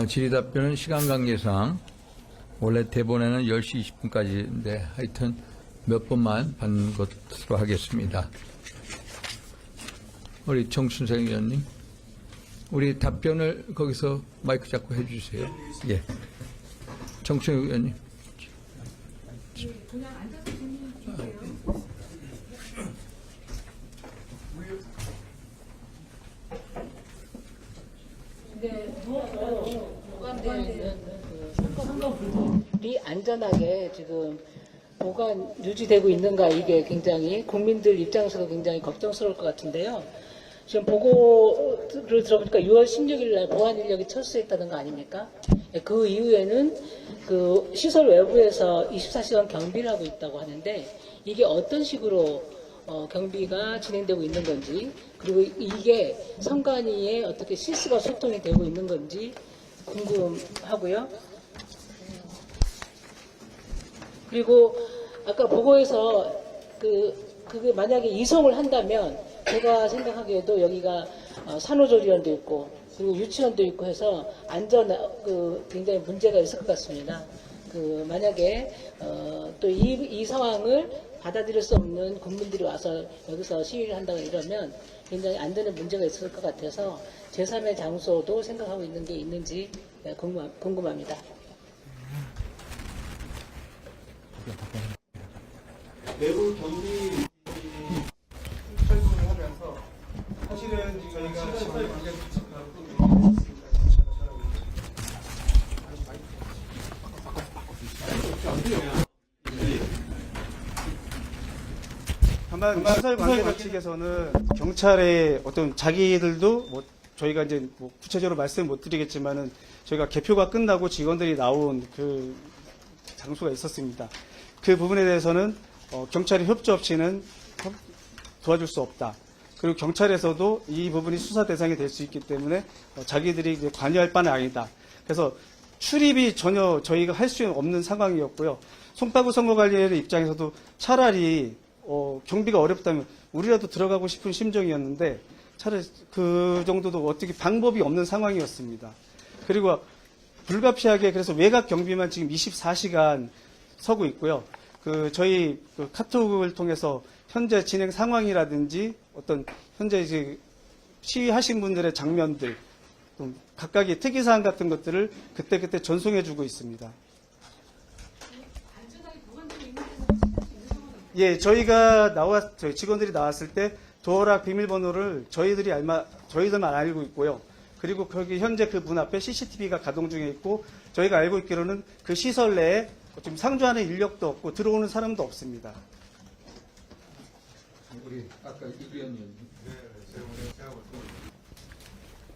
질의답변은 시간 관계상 원래 대본에는 10시 20분까지인데 하여튼 몇 번만 받는 것으로 하겠습니다. 우리 정춘생 의원님, 우리 답변을 거기서 마이크 잡고 해주세요. 예, 정춘생 의원님. 그냥 앉아서 질문 주세요. 선거분들이 안전하게 지금 보관 유지되고 있는가, 이게 굉장히 국민들 입장에서도 굉장히 걱정스러울 것 같은데요. 지금 보고를 들어보니까 6월 16일 날 보안 인력이 철수했다는 거 아닙니까? 그 이후에는 그 시설 외부에서 24시간 경비를 하고 있다고 하는데, 이게 어떤 식으로 경비가 진행되고 있는 건지, 그리고 이게 선관위에 어떻게 실시간 소통이 되고 있는 건지 궁금하고요. 그리고 아까 보고에서 그게 만약에 이송을 한다면, 제가 생각하기에도 여기가 산후조리원도 있고 그리고 유치원도 있고 해서 굉장히 문제가 있을 것 같습니다. 만약에 또 이 상황을 받아들일 수 없는 국민들이 와서 여기서 시위를 한다고 이러면 굉장히 안전에 문제가 있을 것 같아서 제3의 장소도 생각하고 있는 게 있는지 궁금합니다. 내부 경비 철수를 하면서 사실은 저희가 시설 관계 다만 시설 관계자 측에서는 경찰의 어떤 자기들도 저희가 이제 구체적으로 말씀 못 드리겠지만은 저희가 개표가 끝나고 직원들이 나온 그 장소가 있었습니다. 그 부분에 대해서는 경찰의 협조 없이는 도와줄 수 없다. 그리고 경찰에서도 이 부분이 수사 대상이 될 수 있기 때문에 자기들이 이제 관여할 바는 아니다. 그래서 출입이 전혀 저희가 할 수 없는 상황이었고요. 송파구 선거관리위원회 입장에서도 차라리 경비가 어렵다면 우리라도 들어가고 싶은 심정이었는데 차라리 그 정도도 어떻게 방법이 없는 상황이었습니다. 그리고 불가피하게 그래서 외곽 경비만 지금 24시간 서고 있고요. 저희 카톡을 통해서 현재 진행 상황이라든지 어떤 현재 이제 시위하신 분들의 장면들, 각각의 특이사항 같은 것들을 그때그때 전송해주고 있습니다. 예, 저희 직원들이 나왔을 때 도어락 비밀번호를 저희들만 알고 있고요. 그리고 거기 현재 그 문 앞에 CCTV가 가동 중에 있고, 저희가 알고 있기로는 그 시설 내에 지금 상주하는 인력도 없고 들어오는 사람도 없습니다. 우리 아까 이 의원님.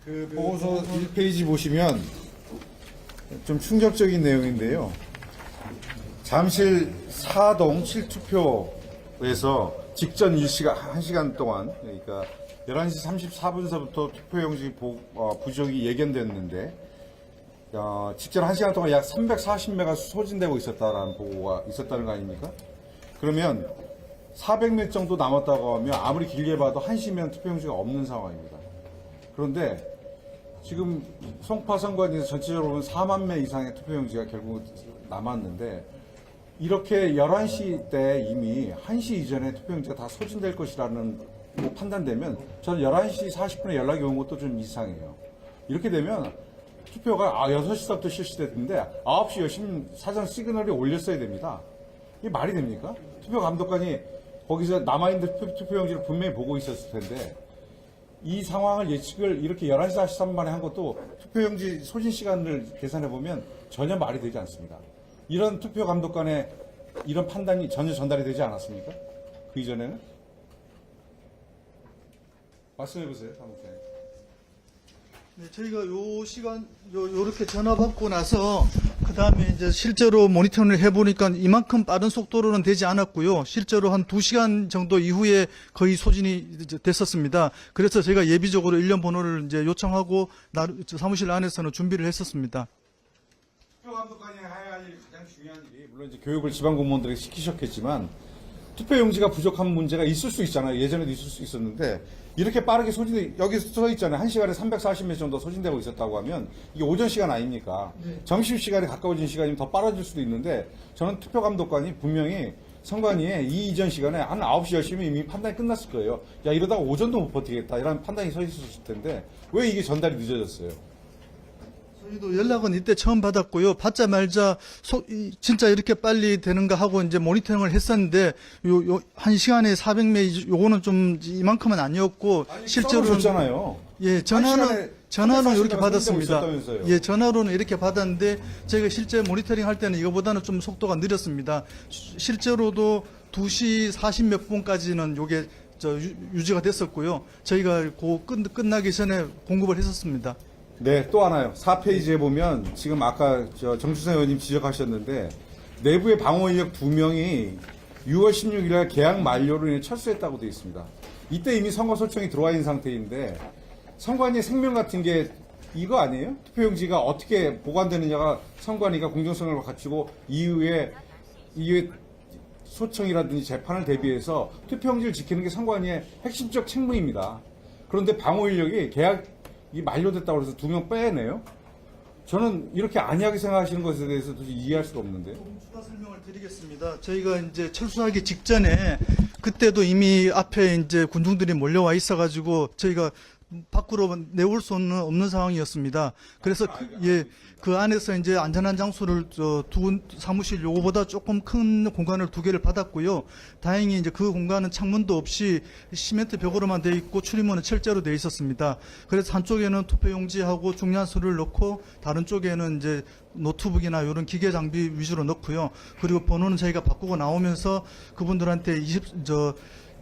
그 보고서 1페이지 보시면 좀 충격적인 내용인데요. 잠실 4동 7투표에서 직전 1시간 동안, 그러니까 11시 34분서부터 투표용지 부족이 예견됐는데 직전 1시간 동안 약 340매가 소진되고 있었다라는 보고가 있었다는 거 아닙니까? 그러면 400매 정도 남았다고 하면 아무리 길게 봐도 1시면 투표용지가 없는 상황입니다. 그런데 지금 송파 선관위에서 전체적으로 보면 4만 매 이상의 투표용지가 결국 남았는데, 이렇게 11시 때 이미 1시 이전에 투표용지가 다 소진될 것이라는 판단되면 저는 11시 40분에 연락이 온 것도 좀 이상해요. 이렇게 되면 투표가 6시부터 실시됐는데 9시 여심 사전 시그널이 올렸어야 됩니다. 이게 말이 됩니까? 투표 감독관이 거기서 남아있는 투표용지를 분명히 보고 있었을 텐데, 이 상황을 예측을 이렇게 11시 43분만에 한 것도 투표용지 소진 시간을 계산해보면 전혀 말이 되지 않습니다. 이런 투표 감독관의 이런 판단이 전혀 전달이 되지 않았습니까? 그 이전에는? 말씀해보세요, 사무장님. 네, 저희가 요렇게 전화 받고 나서, 그 다음에 이제 실제로 모니터링을 해보니까 이만큼 빠른 속도로는 되지 않았고요. 실제로 한 2시간 정도 이후에 거의 소진이 이제 됐었습니다. 그래서 제가 예비적으로 일련 번호를 이제 요청하고 사무실 안에서는 준비를 했었습니다. 투표 감독관이 해야 할 가장 중요한 일이, 물론 이제 교육을 지방 공무원들에게 시키셨겠지만, 투표용지가 부족한 문제가 있을 수 있잖아요. 예전에도 있을 수 있었는데 이렇게 빠르게 소진돼 여기 써 있잖아요. 1시간에 340몇 정도 소진되고 있었다고 하면 이게 오전 시간 아닙니까? 점심시간에 가까워진 시간이면 더 빨라질 수도 있는데 저는 투표감독관이 분명히 선관위에 이 이전 시간에 한 9시 10시면 이미 판단이 끝났을 거예요. 야 이러다가 오전도 못 버티겠다 이런 판단이 서 있었을 텐데 왜 이게 전달이 늦어졌어요? 저희도 연락은 이때 처음 받았고요. 받자마자 진짜 이렇게 빨리 되는가 하고 이제 모니터링을 했었는데 한 시간에 400매 요거는 좀 이만큼은 아니었고 실제로는 줬잖아요. 예, 전화는 340 이렇게 가 받았습니다. 있었다면서요. 예, 전화로는 이렇게 받았는데 저희가 실제 모니터링 할 때는 이거보다는 좀 속도가 느렸습니다. 실제로도 2시 40 몇 분까지는 요게 유지가 됐었고요. 저희가 끝나기 전에 공급을 했었습니다. 네, 또 하나요. 4페이지에 보면 지금 아까 정주선 의원님 지적하셨는데 내부의 방어 인력 2명이 6월 16일 날 계약 만료로 인해 철수했다고 되어 있습니다. 이때 이미 선거 소청이 들어와 있는 상태인데 선관위의 생명 같은 게 이거 아니에요? 투표용지가 어떻게 보관되느냐가 선관위가 공정성을 갖추고 이후에 소청이라든지 재판을 대비해서 투표용지를 지키는 게 선관위의 핵심적 책무입니다. 그런데 방어 인력이 계약이 만료됐다고 해서 2명 빼내요? 저는 이렇게 안이하게 생각하시는 것에 대해서 도저히 이해할 수가 없는데. 조금 추가 설명을 드리겠습니다. 저희가 이제 철수하기 직전에 그때도 이미 앞에 이제 군중들이 몰려와 있어가지고 저희가 밖으로 내올 수 없는 상황이었습니다. 그래서 그 안에서 이제 안전한 장소를 두 사무실 요거보다 조금 큰 공간을 2개를 받았고요. 다행히 이제 그 공간은 창문도 없이 시멘트 벽으로만 돼 있고 출입문은 철제로 돼 있었습니다. 그래서 한쪽에는 투표용지하고 중량수를 넣고 다른 쪽에는 이제 노트북이나 이런 기계 장비 위주로 넣고요. 그리고 번호는 저희가 바꾸고 나오면서 그분들한테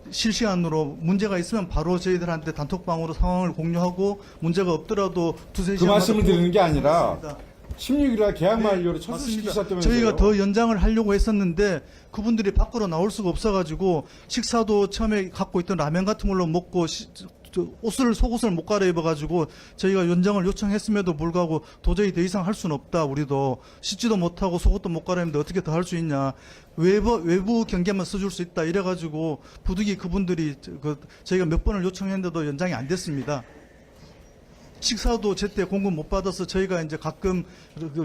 실시간으로 문제가 있으면 바로 저희들한테 단톡방으로 상황을 공유하고 문제가 없더라도 2-3시간 그 말씀을 드리는 게 아니라 16일날 계약 만료로 철수시키셨다면서요. 저희가 더 연장을 하려고 했었는데 그분들이 밖으로 나올 수가 없어가지고 식사도 처음에 갖고 있던 라면 같은 걸로 먹고 속옷을 못 갈아입어가지고 저희가 연장을 요청했음에도 불구하고 도저히 더 이상 할 수는 없다. 우리도 씻지도 못하고 속옷도 못 갈아입는데 어떻게 더 할 수 있냐. 외부 경계만 써줄 수 있다. 이래가지고 부득이 그분들이 저희가 몇 번을 요청했는데도 연장이 안 됐습니다. 식사도 제때 공급 못 받아서 저희가 이제 가끔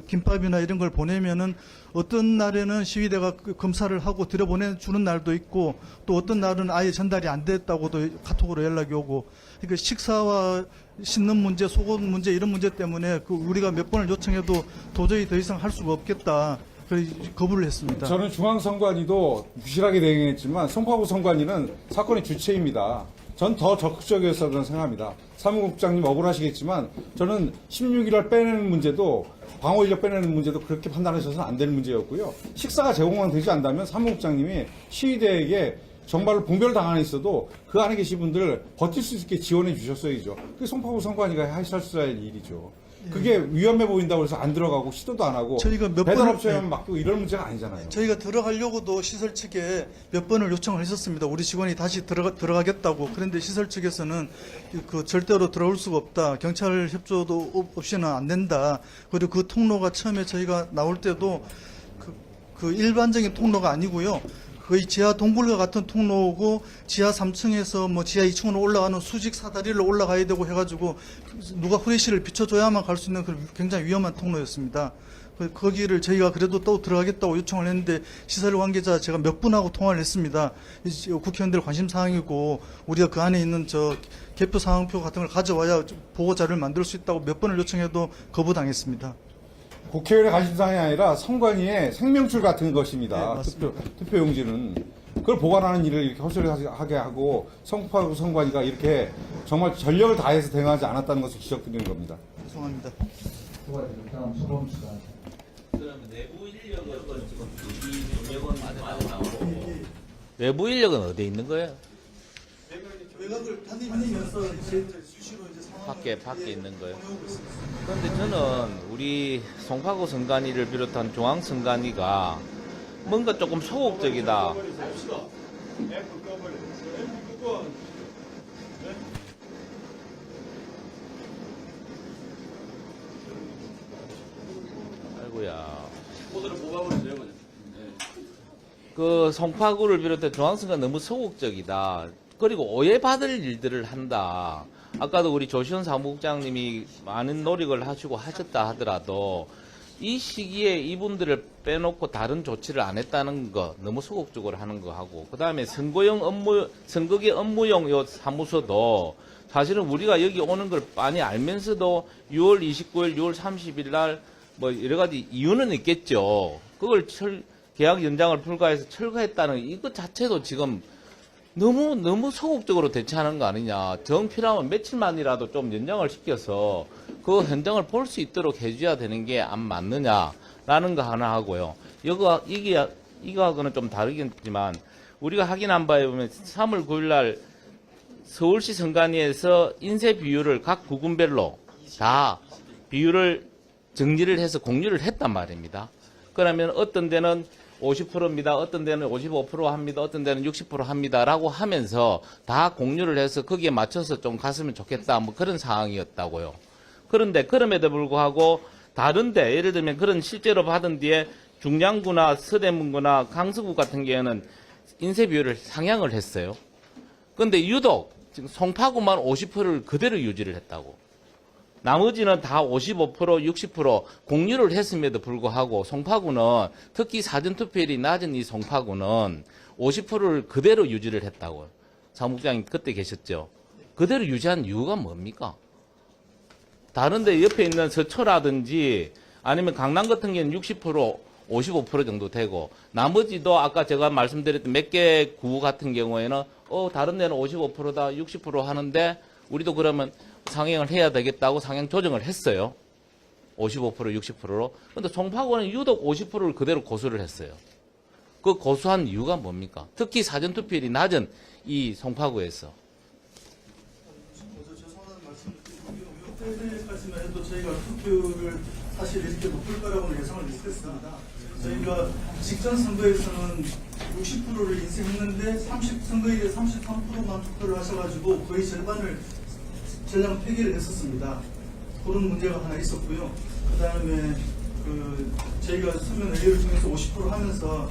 김밥이나 이런 걸 보내면은 어떤 날에는 시위대가 검사를 하고 들여보내주는 날도 있고 또 어떤 날은 아예 전달이 안 됐다고도 카톡으로 연락이 오고 그러니까 식사와 씻는 문제, 속옷 문제 이런 문제 때문에 우리가 몇 번을 요청해도 도저히 더 이상 할 수가 없겠다. 그래서 거부를 했습니다. 저는 중앙선관위도 부실하게 대응했지만 송파구 선관위는 사건의 주체입니다. 전 더 적극적이었다고 생각합니다. 사무국장님 억울하시겠지만 저는 16일날 빼내는 문제도 방어인력 빼내는 문제도 그렇게 판단하셔서는 안 되는 문제였고요. 식사가 제공만 되지 않다면 사무국장님이 시위대에게 정말로 봉변을 당하는 있어도 그 안에 계신 분들 버틸 수 있게 지원해 주셨어야죠. 그게 송파구 선관위가 하셔야 할 일이죠. 그게 위험해 보인다고 해서 안 들어가고 시도도 안 하고 저희가 몇 배달업체에만 맡기고 이런 문제가 아니잖아요. 저희가 들어가려고도 시설 측에 몇 번을 요청을 했었습니다. 우리 직원이 다시 들어가겠다고. 그런데 시설 측에서는 절대로 들어올 수가 없다. 경찰 협조도 없이는 안 된다. 그리고 그 통로가 처음에 저희가 나올 때도 그 일반적인 통로가 아니고요. 거의 지하 동굴과 같은 통로고 지하 3층에서 뭐 지하 2층으로 올라가는 수직 사다리로 올라가야 되고 해가지고 누가 후레쉬를 비춰줘야만 갈 수 있는 그런 굉장히 위험한 통로였습니다. 거기를 저희가 그래도 또 들어가겠다고 요청을 했는데 시설 관계자 제가 몇 분하고 통화를 했습니다. 국회의원들 관심 사항이고 우리가 그 안에 있는 개표 상황표 같은 걸 가져와야 보고 자료를 만들 수 있다고 몇 번을 요청해도 거부당했습니다. 국회의원의 관심사항이 아니라 선관위의 생명줄 같은 것입니다. 네, 투표용지는. 그걸 보관하는 일을 이렇게 허술하게 하고 송파구 선관위가 이렇게 정말 전력을 다해서 대응하지 않았다는 것을 지적드리는 겁니다. 죄송합니다. 다음 소범수가. 그러면 내부 인력은 지금 이 인력은 많이 나오고 외부 인력은 어디에 있는 거예요? 외곽을 다니면서 수시로 이제 상황을 밖에 있는 거예요. 그런데 저는 우리 송파구 선관위를 비롯한 중앙 선관위가 뭔가 조금 소극적이다. 아이고야. 코드를 뽑아버리세요, 그냥. 그 송파구를 비롯해 중앙선관 너무 소극적이다. 그리고 오해받을 일들을 한다. 아까도 우리 조시원 사무국장님이 많은 노력을 하시고 하셨다 하더라도 이 시기에 이분들을 빼놓고 다른 조치를 안 했다는 거 너무 소극적으로 하는 거 하고, 그 다음에 선거계 업무용 요 사무소도 사실은 우리가 여기 오는 걸 많이 알면서도 6월 29일, 6월 30일 날 뭐 여러 가지 이유는 있겠죠. 그걸 계약 연장을 불가해서 철거했다는 이것 자체도 지금 너무 소극적으로 대처하는 거 아니냐. 정 필요하면 며칠만이라도 좀 연장을 시켜서 그 현장을 볼 수 있도록 해줘야 되는 게 안 맞느냐라는 거 하나 하고요. 이거하고는 좀 다르겠지만 우리가 확인한 바에 보면 3월 9일 날 서울시 선관위에서 인쇄 비율을 각 구군별로 다 비율을 정리를 해서 공유를 했단 말입니다. 그러면 어떤 데는 50%입니다. 어떤 데는 55% 합니다. 어떤 데는 60% 합니다라고 하면서 다 공유를 해서 거기에 맞춰서 좀 갔으면 좋겠다. 뭐 그런 상황이었다고요. 그런데 그럼에도 불구하고 다른데 예를 들면 그런 실제로 받은 뒤에 중량구나 서대문구나 강서구 같은 경우에는 인쇄 비율을 상향을 했어요. 그런데 유독 지금 송파구만 50%를 그대로 유지를 했다고. 나머지는 다 55%, 60% 공유를 했음에도 불구하고 송파구는 특히 사전투표율이 낮은 이 송파구는 50%를 그대로 유지를 했다고요. 사무국장님 그때 계셨죠. 그대로 유지한 이유가 뭡니까? 다른데 옆에 있는 서초라든지 아니면 강남 같은 경우는 60%, 55% 정도 되고 나머지도 아까 제가 말씀드렸던 몇 개 구 같은 경우에는 다른 데는 55%다, 60% 하는데 우리도 그러면 상향을 해야 되겠다고 상향 조정을 했어요. 55%, 60%로. 근데 송파구는 유독 50%를 그대로 고수를 했어요. 그 고수한 이유가 뭡니까? 특히 사전투표율이 낮은 이 송파구에서. 죄송한 말씀을 때까지만 해도 저희가 투표를 사실 이렇게 높을 거라고는 예상을 못했습니다. 저희가 직전 선거에서는 60%를 인쇄했는데 선거일에 33%만 투표를 하셔가지고 거의 절반을 전량 폐기를 했었습니다. 그런 문제가 하나 있었고요. 그 다음에 저희가 서면 의회를 통해서 50% 하면서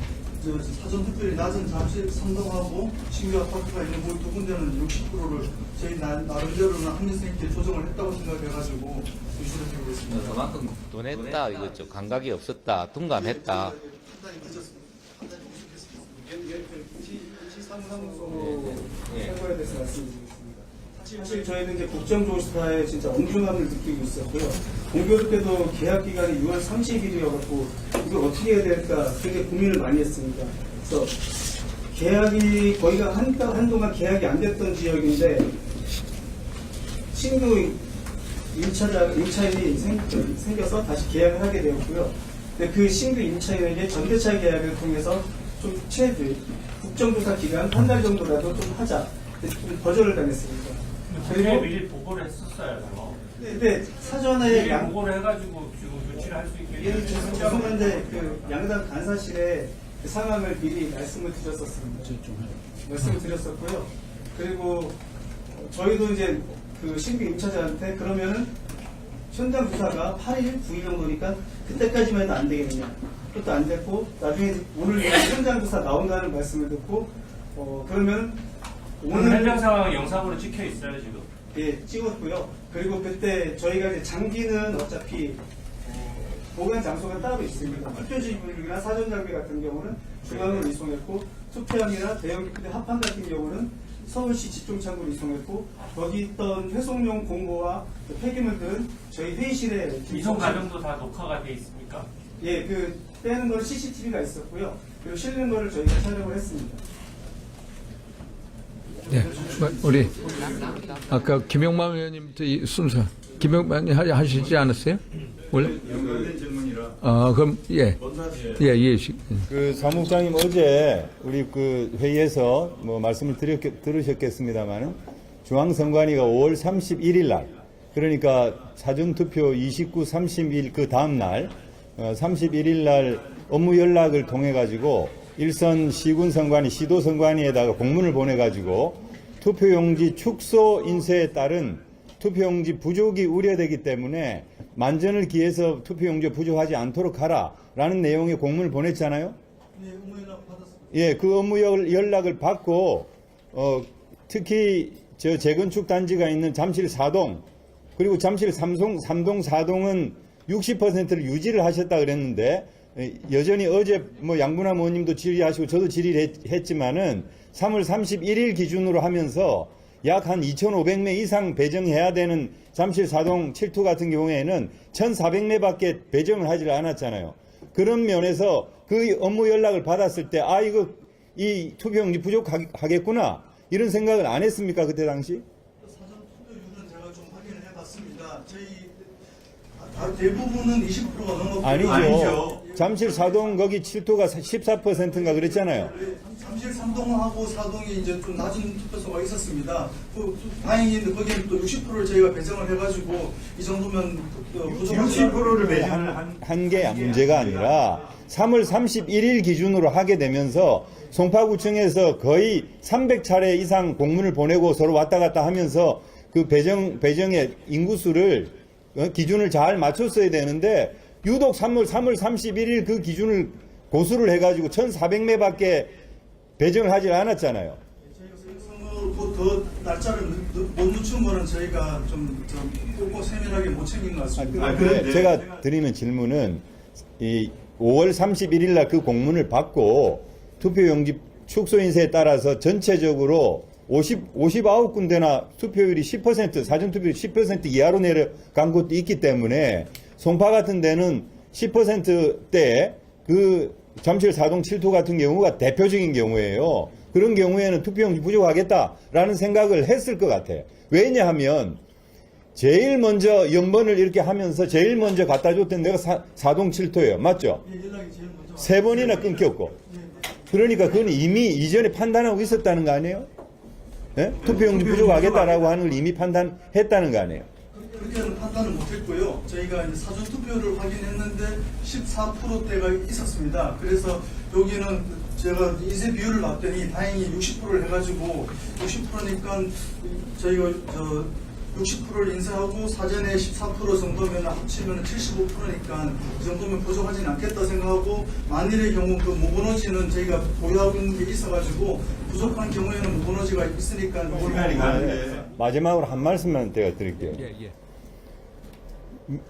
사전투표율이 낮은 잠실 선동하고 신규 아파트가 있는 그 두 군데는 60%를 저희 나름대로는 합리성 있게 조정을 했다고 생각해가지고 유지를 하고 있습니다. 그만큼 돈했다 이거죠. 감각이 없었다, 둔감했다. 판단이 늦었습니다. 판단이 부족했습니다. 사무소 선거에 대해서 말씀드리겠습니다. 사실 저희는 이제 국정조사에 진짜 엄중함을 느끼고 있었고요. 공교롭 때도 계약 기간이 6월 30일이어갖고 이걸 어떻게 해야 될까 굉장히 고민을 많이 했습니다. 그래서 계약이 거의가 한동안 계약이 안 됐던 지역인데 신규 임차인이 생겨서 다시 계약을 하게 되었고요. 근데 그 신규 임차인에게 전대차 계약을 통해서 좀 국정조사 기간 한 달 정도라도 좀 하자. 좀 거절을 당했습니다. 그리고 미리 보고를 했었어요. 근데 사전에 미리 보고를 해가지고 지금 조치를 할 수 있게. 죄송한데 그 양당 간사실에 그 상황을 미리 말씀을 드렸었습니다. 말씀을 드렸었고요. 그리고 저희도 이제 그 신규 임차자한테 그러면은 현장 조사가 8일, 9일 정도니까 그때까지만 해도 안 되겠느냐. 그것도 안 됐고 나중에 오늘 현장 조사 나온다는 말씀을 듣고 그러면 오늘 현장 상황 영상으로 찍혀 있어요 지금. 예, 찍었고요. 그리고 그때 저희가 이제 장비는 어차피 보관 장소가 따로 있습니다. 투표지불이나 사전 장비 같은 경우는 중앙으로 이송했고 투표함이나 대형 합판 같은 경우는 서울시 집중창고로 이송했고 거기 있던 회송용 공고와 폐기물들은 저희 회의실에 이송 과정도 다 녹화가 돼 있습니까? 예, 그 빼는 건 CCTV가 있었고요. 그리고 실는 거를 저희가 촬영을 했습니다. 네, 우리 아까 김용만 의원님부터 이 순서 김용만 하시지 않았어요? 원래? 연관된 질문이라. 그럼 예. 그 사무국장님 어제 우리 그 회의에서 뭐 말씀을 들으셨겠습니다만은 중앙선관위가 5월 31일 날 그러니까 사전투표 29, 30일 그 다음 날 31일 날 업무 연락을 통해 가지고 일선 시군선관위, 시도선관위에다가 공문을 보내 가지고 투표용지 축소 인쇄에 따른 투표용지 부족이 우려되기 때문에 만전을 기해서 투표용지 부족하지 않도록 하라라는 내용의 공문을 보냈잖아요. 네, 업무 연락 받았습니다. 예, 그 업무 연락을 받고 특히 저 재건축 단지가 있는 잠실 4동 그리고 잠실 3동 4동은 60%를 유지를 하셨다 그랬는데 여전히 어제 뭐 양분함 의원님도 질의하시고 저도 질의했지만은 3월 31일 기준으로 하면서 약 한 2,500매 이상 배정해야 되는 잠실 4동 7투 같은 경우에는 1,400매밖에 배정을 하지 않았잖아요. 그런 면에서 그 업무 연락을 받았을 때 이거 이 투표용지 부족하겠구나 이런 생각을 안 했습니까 그때 당시? 사전 투표율은 제가 좀 확인을 해봤습니다. 저희 대부분은 20%가 넘었고요. 아니죠. 잠실 4동 거기 7투가 14%인가 그랬잖아요. 잠실 3동하고 4동이 이제 좀 낮은 투표수가 있었습니다. 다행히 거기는 또 60%를 저희가 배정을 해가지고 이 정도면 부족하지 60%를 배정을 한 게 문제가 아니라 3월 31일 기준으로 하게 되면서 송파구청에서 거의 300차례 이상 공문을 보내고 서로 왔다 갔다 하면서 그 배정의 인구수를 기준을 잘 맞췄어야 되는데 유독 3월 31일 그 기준을 고수를 해가지고 1,400매밖에 배정을 하지 않았잖아요. 저희가 더 날짜를 못 늦춘 거는 저희가 좀 꼭 세밀하게 못 챙긴 것 같습니다. 그런데 제가 드리는 질문은 이 5월 31일 날 그 공문을 받고 투표용지 축소 인쇄에 따라서 전체적으로 59군데나 투표율이 10% 사전투표율이 10% 이하로 내려간 곳도 있기 때문에 송파 같은 데는 10%대 그 잠실 4동 7투 같은 경우가 대표적인 경우예요. 그런 경우에는 투표용지 부족하겠다라는 생각을 했을 것 같아요. 왜냐하면 제일 먼저 연번을 이렇게 하면서 제일 먼저 갖다 줬던 데가 4동 7투예요. 맞죠? 연락이 제일 먼저 3번이나 끊겼고. 그러니까 그건 이미 이전에 판단하고 있었다는 거 아니에요? 예? 투표용지 부족하겠다라고 하는 걸 이미 판단했다는 거 아니에요? 그렇게는 판단을 못했고요. 저희가 이제 사전 투표를 확인했는데 14%대가 있었습니다. 그래서 여기는 제가 인쇄 비율을 봤더니 다행히 60%를 해가지고 60%니까 저희가 60%를 인쇄하고 사전에 14% 정도면 합치면 75%니까 이 정도면 부족하진 않겠다 생각하고 만일의 경우 그 무번호지는 저희가 보유하고 있는 게 있어가지고 부족한 경우에는 무번호지가 있으니까 마지막으로 한 말씀만 제가 드릴게요. 예.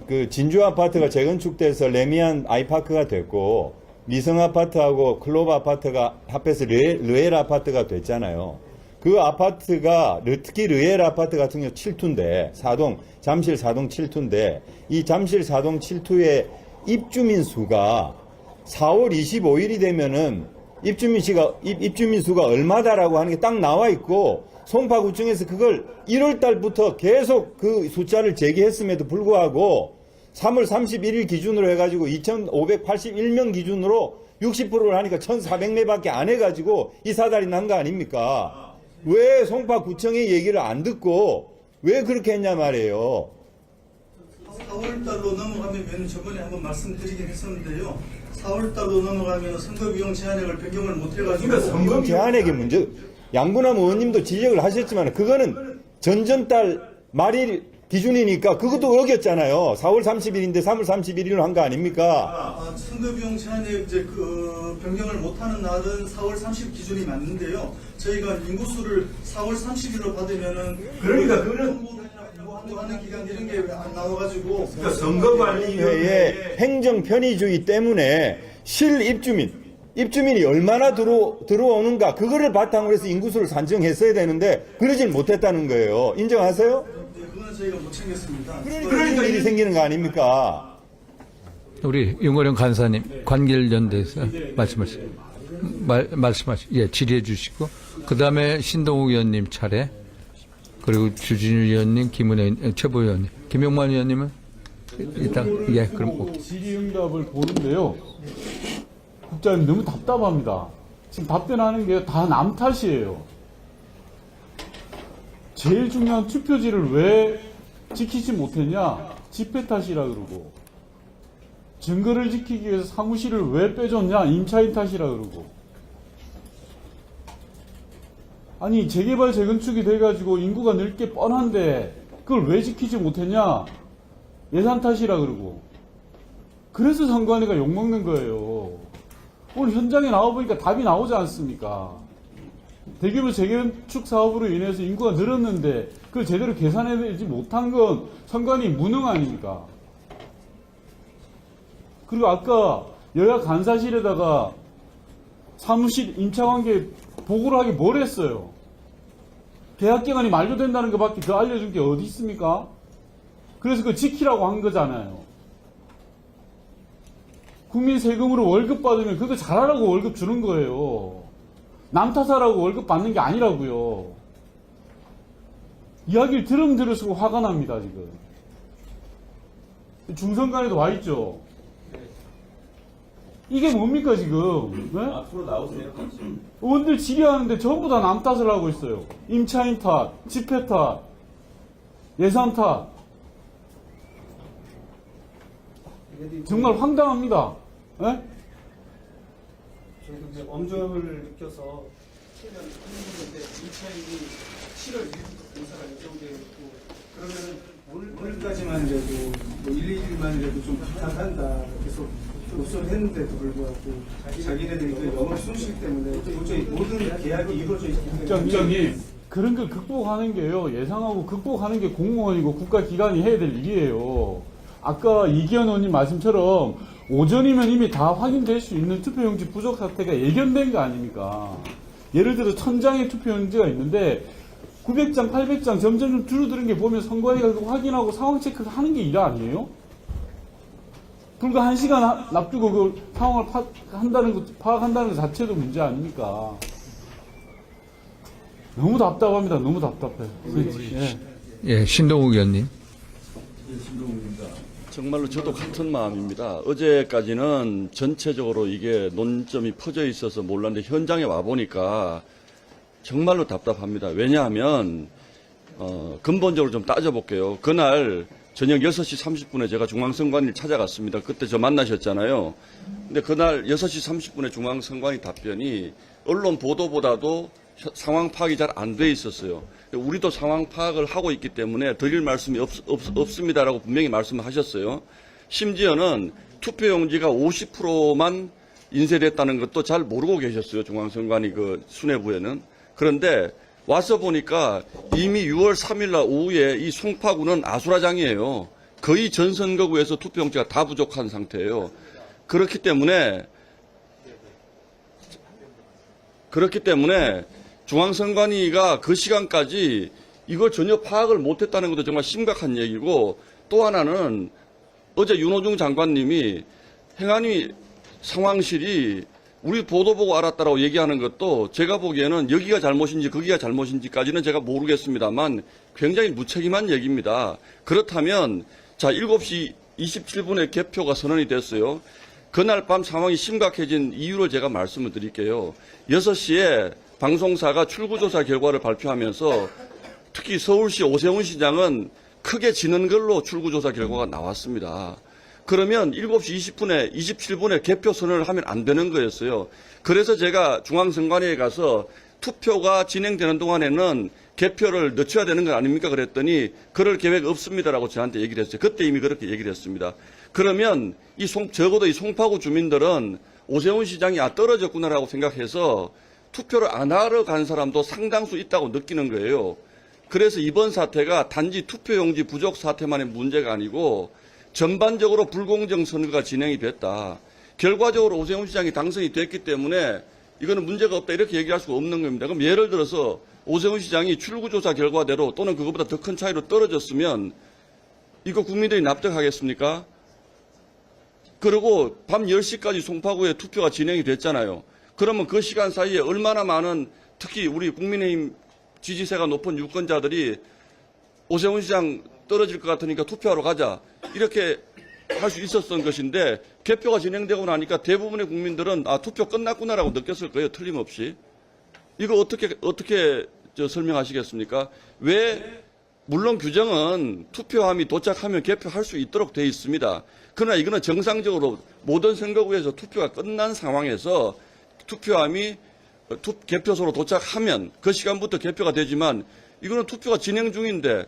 그 진주 아파트가 재건축돼서 레미안 아이파크가 됐고 미성 아파트하고 클로버 아파트가 합해서 르엘 아파트가 됐잖아요. 그 아파트가 특히 르엘 아파트 같은 경우 7투인데 잠실 4동 7투인데 이 잠실 4동 7투의 입주민 수가 4월 25일이 되면은 입주민 수가 얼마다라고 하는 게 딱 나와 있고 송파구청에서 그걸 1월 달부터 계속 그 숫자를 제기했음에도 불구하고 3월 31일 기준으로 해가지고 2,581명 기준으로 60%를 하니까 1,400매밖에 안 해가지고 이 사달이 난 거 아닙니까? 왜 송파구청의 얘기를 안 듣고 왜 그렇게 했냐 말이에요. 4월달로 넘어가면 저번에 한번 말씀드리긴 했었는데요. 4월달로 넘어가면 선거비용 제한액을 변경을 못해가지고 선거 제한액의 문제 양분함 의원님도 지적을 하셨지만 그거는 전전달 말일 기준이니까 그것도 어겼잖아요. 4월 30일인데 3월 31일로 한 거 아닙니까? 선거비용 제한액 이제 그 변경을 못하는 날은 4월 30 기준이 맞는데요. 저희가 인구수를 4월 30일로 받으면은 그러니까 그거는 하는 기간 이런 게 안 나와가지고 선거관리위원회의 행정 편의주의 때문에 입주민이 얼마나 들어오는가 그거를 바탕으로 해서 인구수를 산정했어야 되는데 그러질 못했다는 거예요. 인정하세요? 네, 그거는 저희가 못 챙겼습니다. 그러니까 일이 생기는 거 아닙니까? 우리 윤거령 간사님 관계연대에서 말씀하시고 질의해 주시고 그 다음에 신동욱 의원님 차례 그리고 주진우 의원님, 김은혜 최보위원님, 김용만 의원님은 일단 그럼 질의응답을 보는데요. 국장님 너무 답답합니다. 지금 답변하는 게 다 남 탓이에요. 제일 중요한 투표지를 왜 지키지 못했냐? 집회 탓이라 그러고 증거를 지키기 위해서 사무실을 왜 빼줬냐? 임차인 탓이라 그러고 아니 재개발 재건축이 돼가지고 인구가 늘 게 뻔한데 그걸 왜 지키지 못했냐? 예산 탓이라 그러고 그래서 선관위가 욕먹는 거예요. 오늘 현장에 나와보니까 답이 나오지 않습니까? 대규모 재건축 사업으로 인해서 인구가 늘었는데 그걸 제대로 계산해내지 못한 건 선관위 무능 아닙니까? 그리고 아까 여야 간사실에다가 사무실 임차관계 보고를 하기 뭘 했어요? 계약기간이 만료된다는 것밖에 더 알려준 게 어디 있습니까? 그래서 그거 지키라고 한 거잖아요. 국민 세금으로 월급 받으면 그거 잘하라고 월급 주는 거예요. 남 탓하라고 월급 받는 게 아니라고요. 이야기를 들으면 들을수록 화가 납니다, 지금. 중선관에도 와 있죠. 이게 뭡니까, 지금? 네? 앞으로 나오세요. 의원들 질의하는데 전부 다 남 탓을 하고 있어요. 임차인 탓, 집회 탓, 예산 탓. 정말 황당합니다. 네? 저희도 이제 엄정을 느껴서 최대한 했는데 임차인이 7월 1일부터 공사가 예정되어 있고 그러면은 오늘까지만 해도 뭐 1, 2일만 해도 좀 부탁한다 계속 요청을 했는데도 불구하고 자기네들이 그 영업 손실 때문에 도저히 모든 계약이 이루어져 있기 때문에 국장님, 그런 걸 극복하는 게요. 예상하고 극복하는 게 공무원이고 국가기관이 해야 될 일이에요. 아까 이기현 의원님 말씀처럼 오전이면 이미 다 확인될 수 있는 투표용지 부족 사태가 예견된 거 아닙니까? 예를 들어 1000장의 투표용지가 있는데 900장, 800장 점점 줄어드는 게 보면 선관위가 그거 확인하고 상황 체크를 하는 게 일 아니에요? 불과 1시간 납두고 그 상황을 파악한다는 것 자체도 문제 아닙니까? 너무 답답합니다. 너무 답답해. 예, 신동욱 의원님. 정말로 저도 같은 마음입니다. 어제까지는 전체적으로 이게 논점이 퍼져 있어서 몰랐는데 현장에 와보니까 정말로 답답합니다. 왜냐하면 근본적으로 좀 따져볼게요. 그날 저녁 6시 30분에 제가 중앙선관위를 찾아갔습니다. 그때 저 만나셨잖아요. 근데 그날 6시 30분에 중앙선관위 답변이 언론 보도보다도 상황 파악이 잘 안 돼 있었어요. 우리도 상황 파악을 하고 있기 때문에 드릴 말씀이 없습니다라고 분명히 말씀하셨어요. 심지어는 투표용지가 50%만 인쇄됐다는 것도 잘 모르고 계셨어요. 중앙선관위 그 수뇌부에는. 그런데 와서 보니까 이미 6월 3일 날 오후에 이 송파구는 아수라장이에요. 거의 전 선거구에서 투표용지가 다 부족한 상태예요. 그렇기 때문에 중앙선관위가 그 시간까지 이걸 전혀 파악을 못했다는 것도 정말 심각한 얘기고, 또 하나는 어제 윤호중 장관님이 행안위 상황실이 우리 보도 보고 알았다라고 얘기하는 것도 제가 보기에는 여기가 잘못인지 거기가 잘못인지까지는 제가 모르겠습니다만 굉장히 무책임한 얘기입니다. 그렇다면 자 7시 27분에 개표가 선언이 됐어요. 그날 밤 상황이 심각해진 이유를 제가 말씀을 드릴게요. 6시에 방송사가 출구조사 결과를 발표하면서 특히 서울시 오세훈 시장은 크게 지는 걸로 출구조사 결과가 나왔습니다. 그러면 7시 20분에 27분에 개표 선언을 하면 안 되는 거였어요. 그래서 제가 중앙선관위에 가서 투표가 진행되는 동안에는 개표를 늦춰야 되는 거 아닙니까? 그랬더니 그럴 계획 없습니다라고 저한테 얘기를 했어요. 그때 이미 그렇게 얘기를 했습니다. 그러면 적어도 이 송파구 주민들은 오세훈 시장이 떨어졌구나라고 생각해서 투표를 안 하러 간 사람도 상당수 있다고 느끼는 거예요. 그래서 이번 사태가 단지 투표용지 부족 사태만의 문제가 아니고 전반적으로 불공정 선거가 진행이 됐다. 결과적으로 오세훈 시장이 당선이 됐기 때문에 이거는 문제가 없다 이렇게 얘기할 수가 없는 겁니다. 그럼 예를 들어서 오세훈 시장이 출구조사 결과대로 또는 그것보다 더 큰 차이로 떨어졌으면 이거 국민들이 납득하겠습니까? 그리고 밤 10시까지 송파구에 투표가 진행이 됐잖아요. 그러면 그 시간 사이에 얼마나 많은 특히 우리 국민의힘 지지세가 높은 유권자들이 오세훈 시장 떨어질 것 같으니까 투표하러 가자 이렇게 할 수 있었던 것인데 개표가 진행되고 나니까 대부분의 국민들은 투표 끝났구나라고 느꼈을 거예요. 틀림없이. 이거 어떻게 설명하시겠습니까? 왜 물론 규정은 투표함이 도착하면 개표할 수 있도록 돼 있습니다. 그러나 이거는 정상적으로 모든 선거구에서 투표가 끝난 상황에서 투표함이 개표소로 도착하면 그 시간부터 개표가 되지만 이거는 투표가 진행 중인데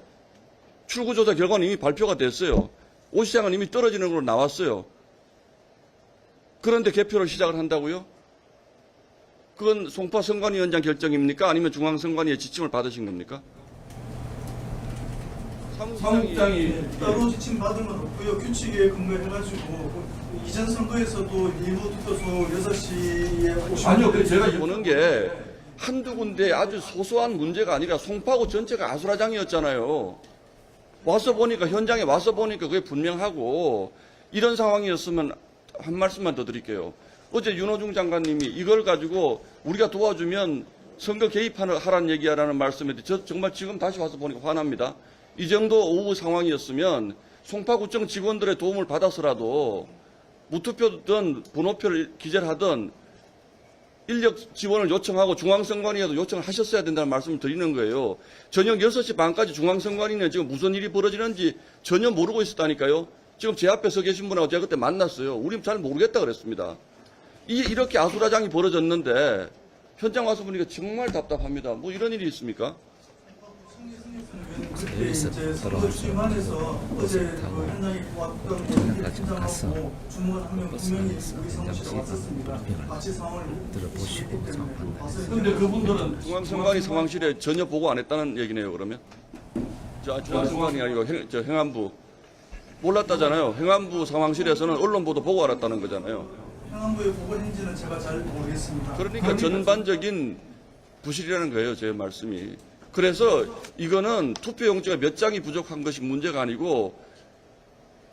출구조사 결과는 이미 발표가 됐어요. 오 시장은 이미 떨어지는 걸로 나왔어요. 그런데 개표를 시작을 한다고요? 그건 송파 선관위원장 결정입니까? 아니면 중앙선관위의 지침을 받으신 겁니까? 사무국장이 따로 지침 받은 건 없고요. 규칙에 근거해가지고 이전 선거에서도 일부 투표소 6시에 오신 아니요, 그 제가 보는 게 한두 군데 아주 소소한 문제가 아니라 송파구 전체가 아수라장이었잖아요. 와서 보니까, 현장에 와서 보니까 그게 분명하고, 이런 상황이었으면 한 말씀만 더 드릴게요. 어제 윤호중 장관님이 이걸 가지고 우리가 도와주면 선거 개입하라는 얘기하라는 말씀인데, 저 정말 지금 다시 와서 보니까 화납니다. 이 정도 오후 상황이었으면 송파구청 직원들의 도움을 받아서라도 무투표든 번호표를 기재하든 인력 지원을 요청하고 중앙선관위에도 요청을 하셨어야 된다는 말씀을 드리는 거예요. 저녁 6시 반까지 중앙선관위는 지금 무슨 일이 벌어지는지 전혀 모르고 있었다니까요. 지금 제 앞에 서 계신 분하고 제가 그때 만났어요. 우린 잘 모르겠다 그랬습니다. 이렇게 아수라장이 벌어졌는데 현장 와서 보니까 정말 답답합니다. 뭐 이런 일이 있습니까? 그때 이제 선거 주임안에서 어제 그 현장에 왔던 팀장하고 주무관 한 명 분명히 우리 사무실에 왔었습니다. 마치 상황을 들어보시고 근데 그분들은 중앙선관위 상황실에 전혀 보고 안 했다는 얘기네요, 그러면? 중앙선관위 아니고 행안부. 몰랐다잖아요. 행안부 상황실에서는 언론 보도 보고 알았다는 거잖아요. 행안부에 보고했는지는 제가 잘 모르겠습니다. 그러니까 전반적인 부실이라는 거예요, 제 말씀이. 그래서 이거는 투표용지가 몇 장이 부족한 것이 문제가 아니고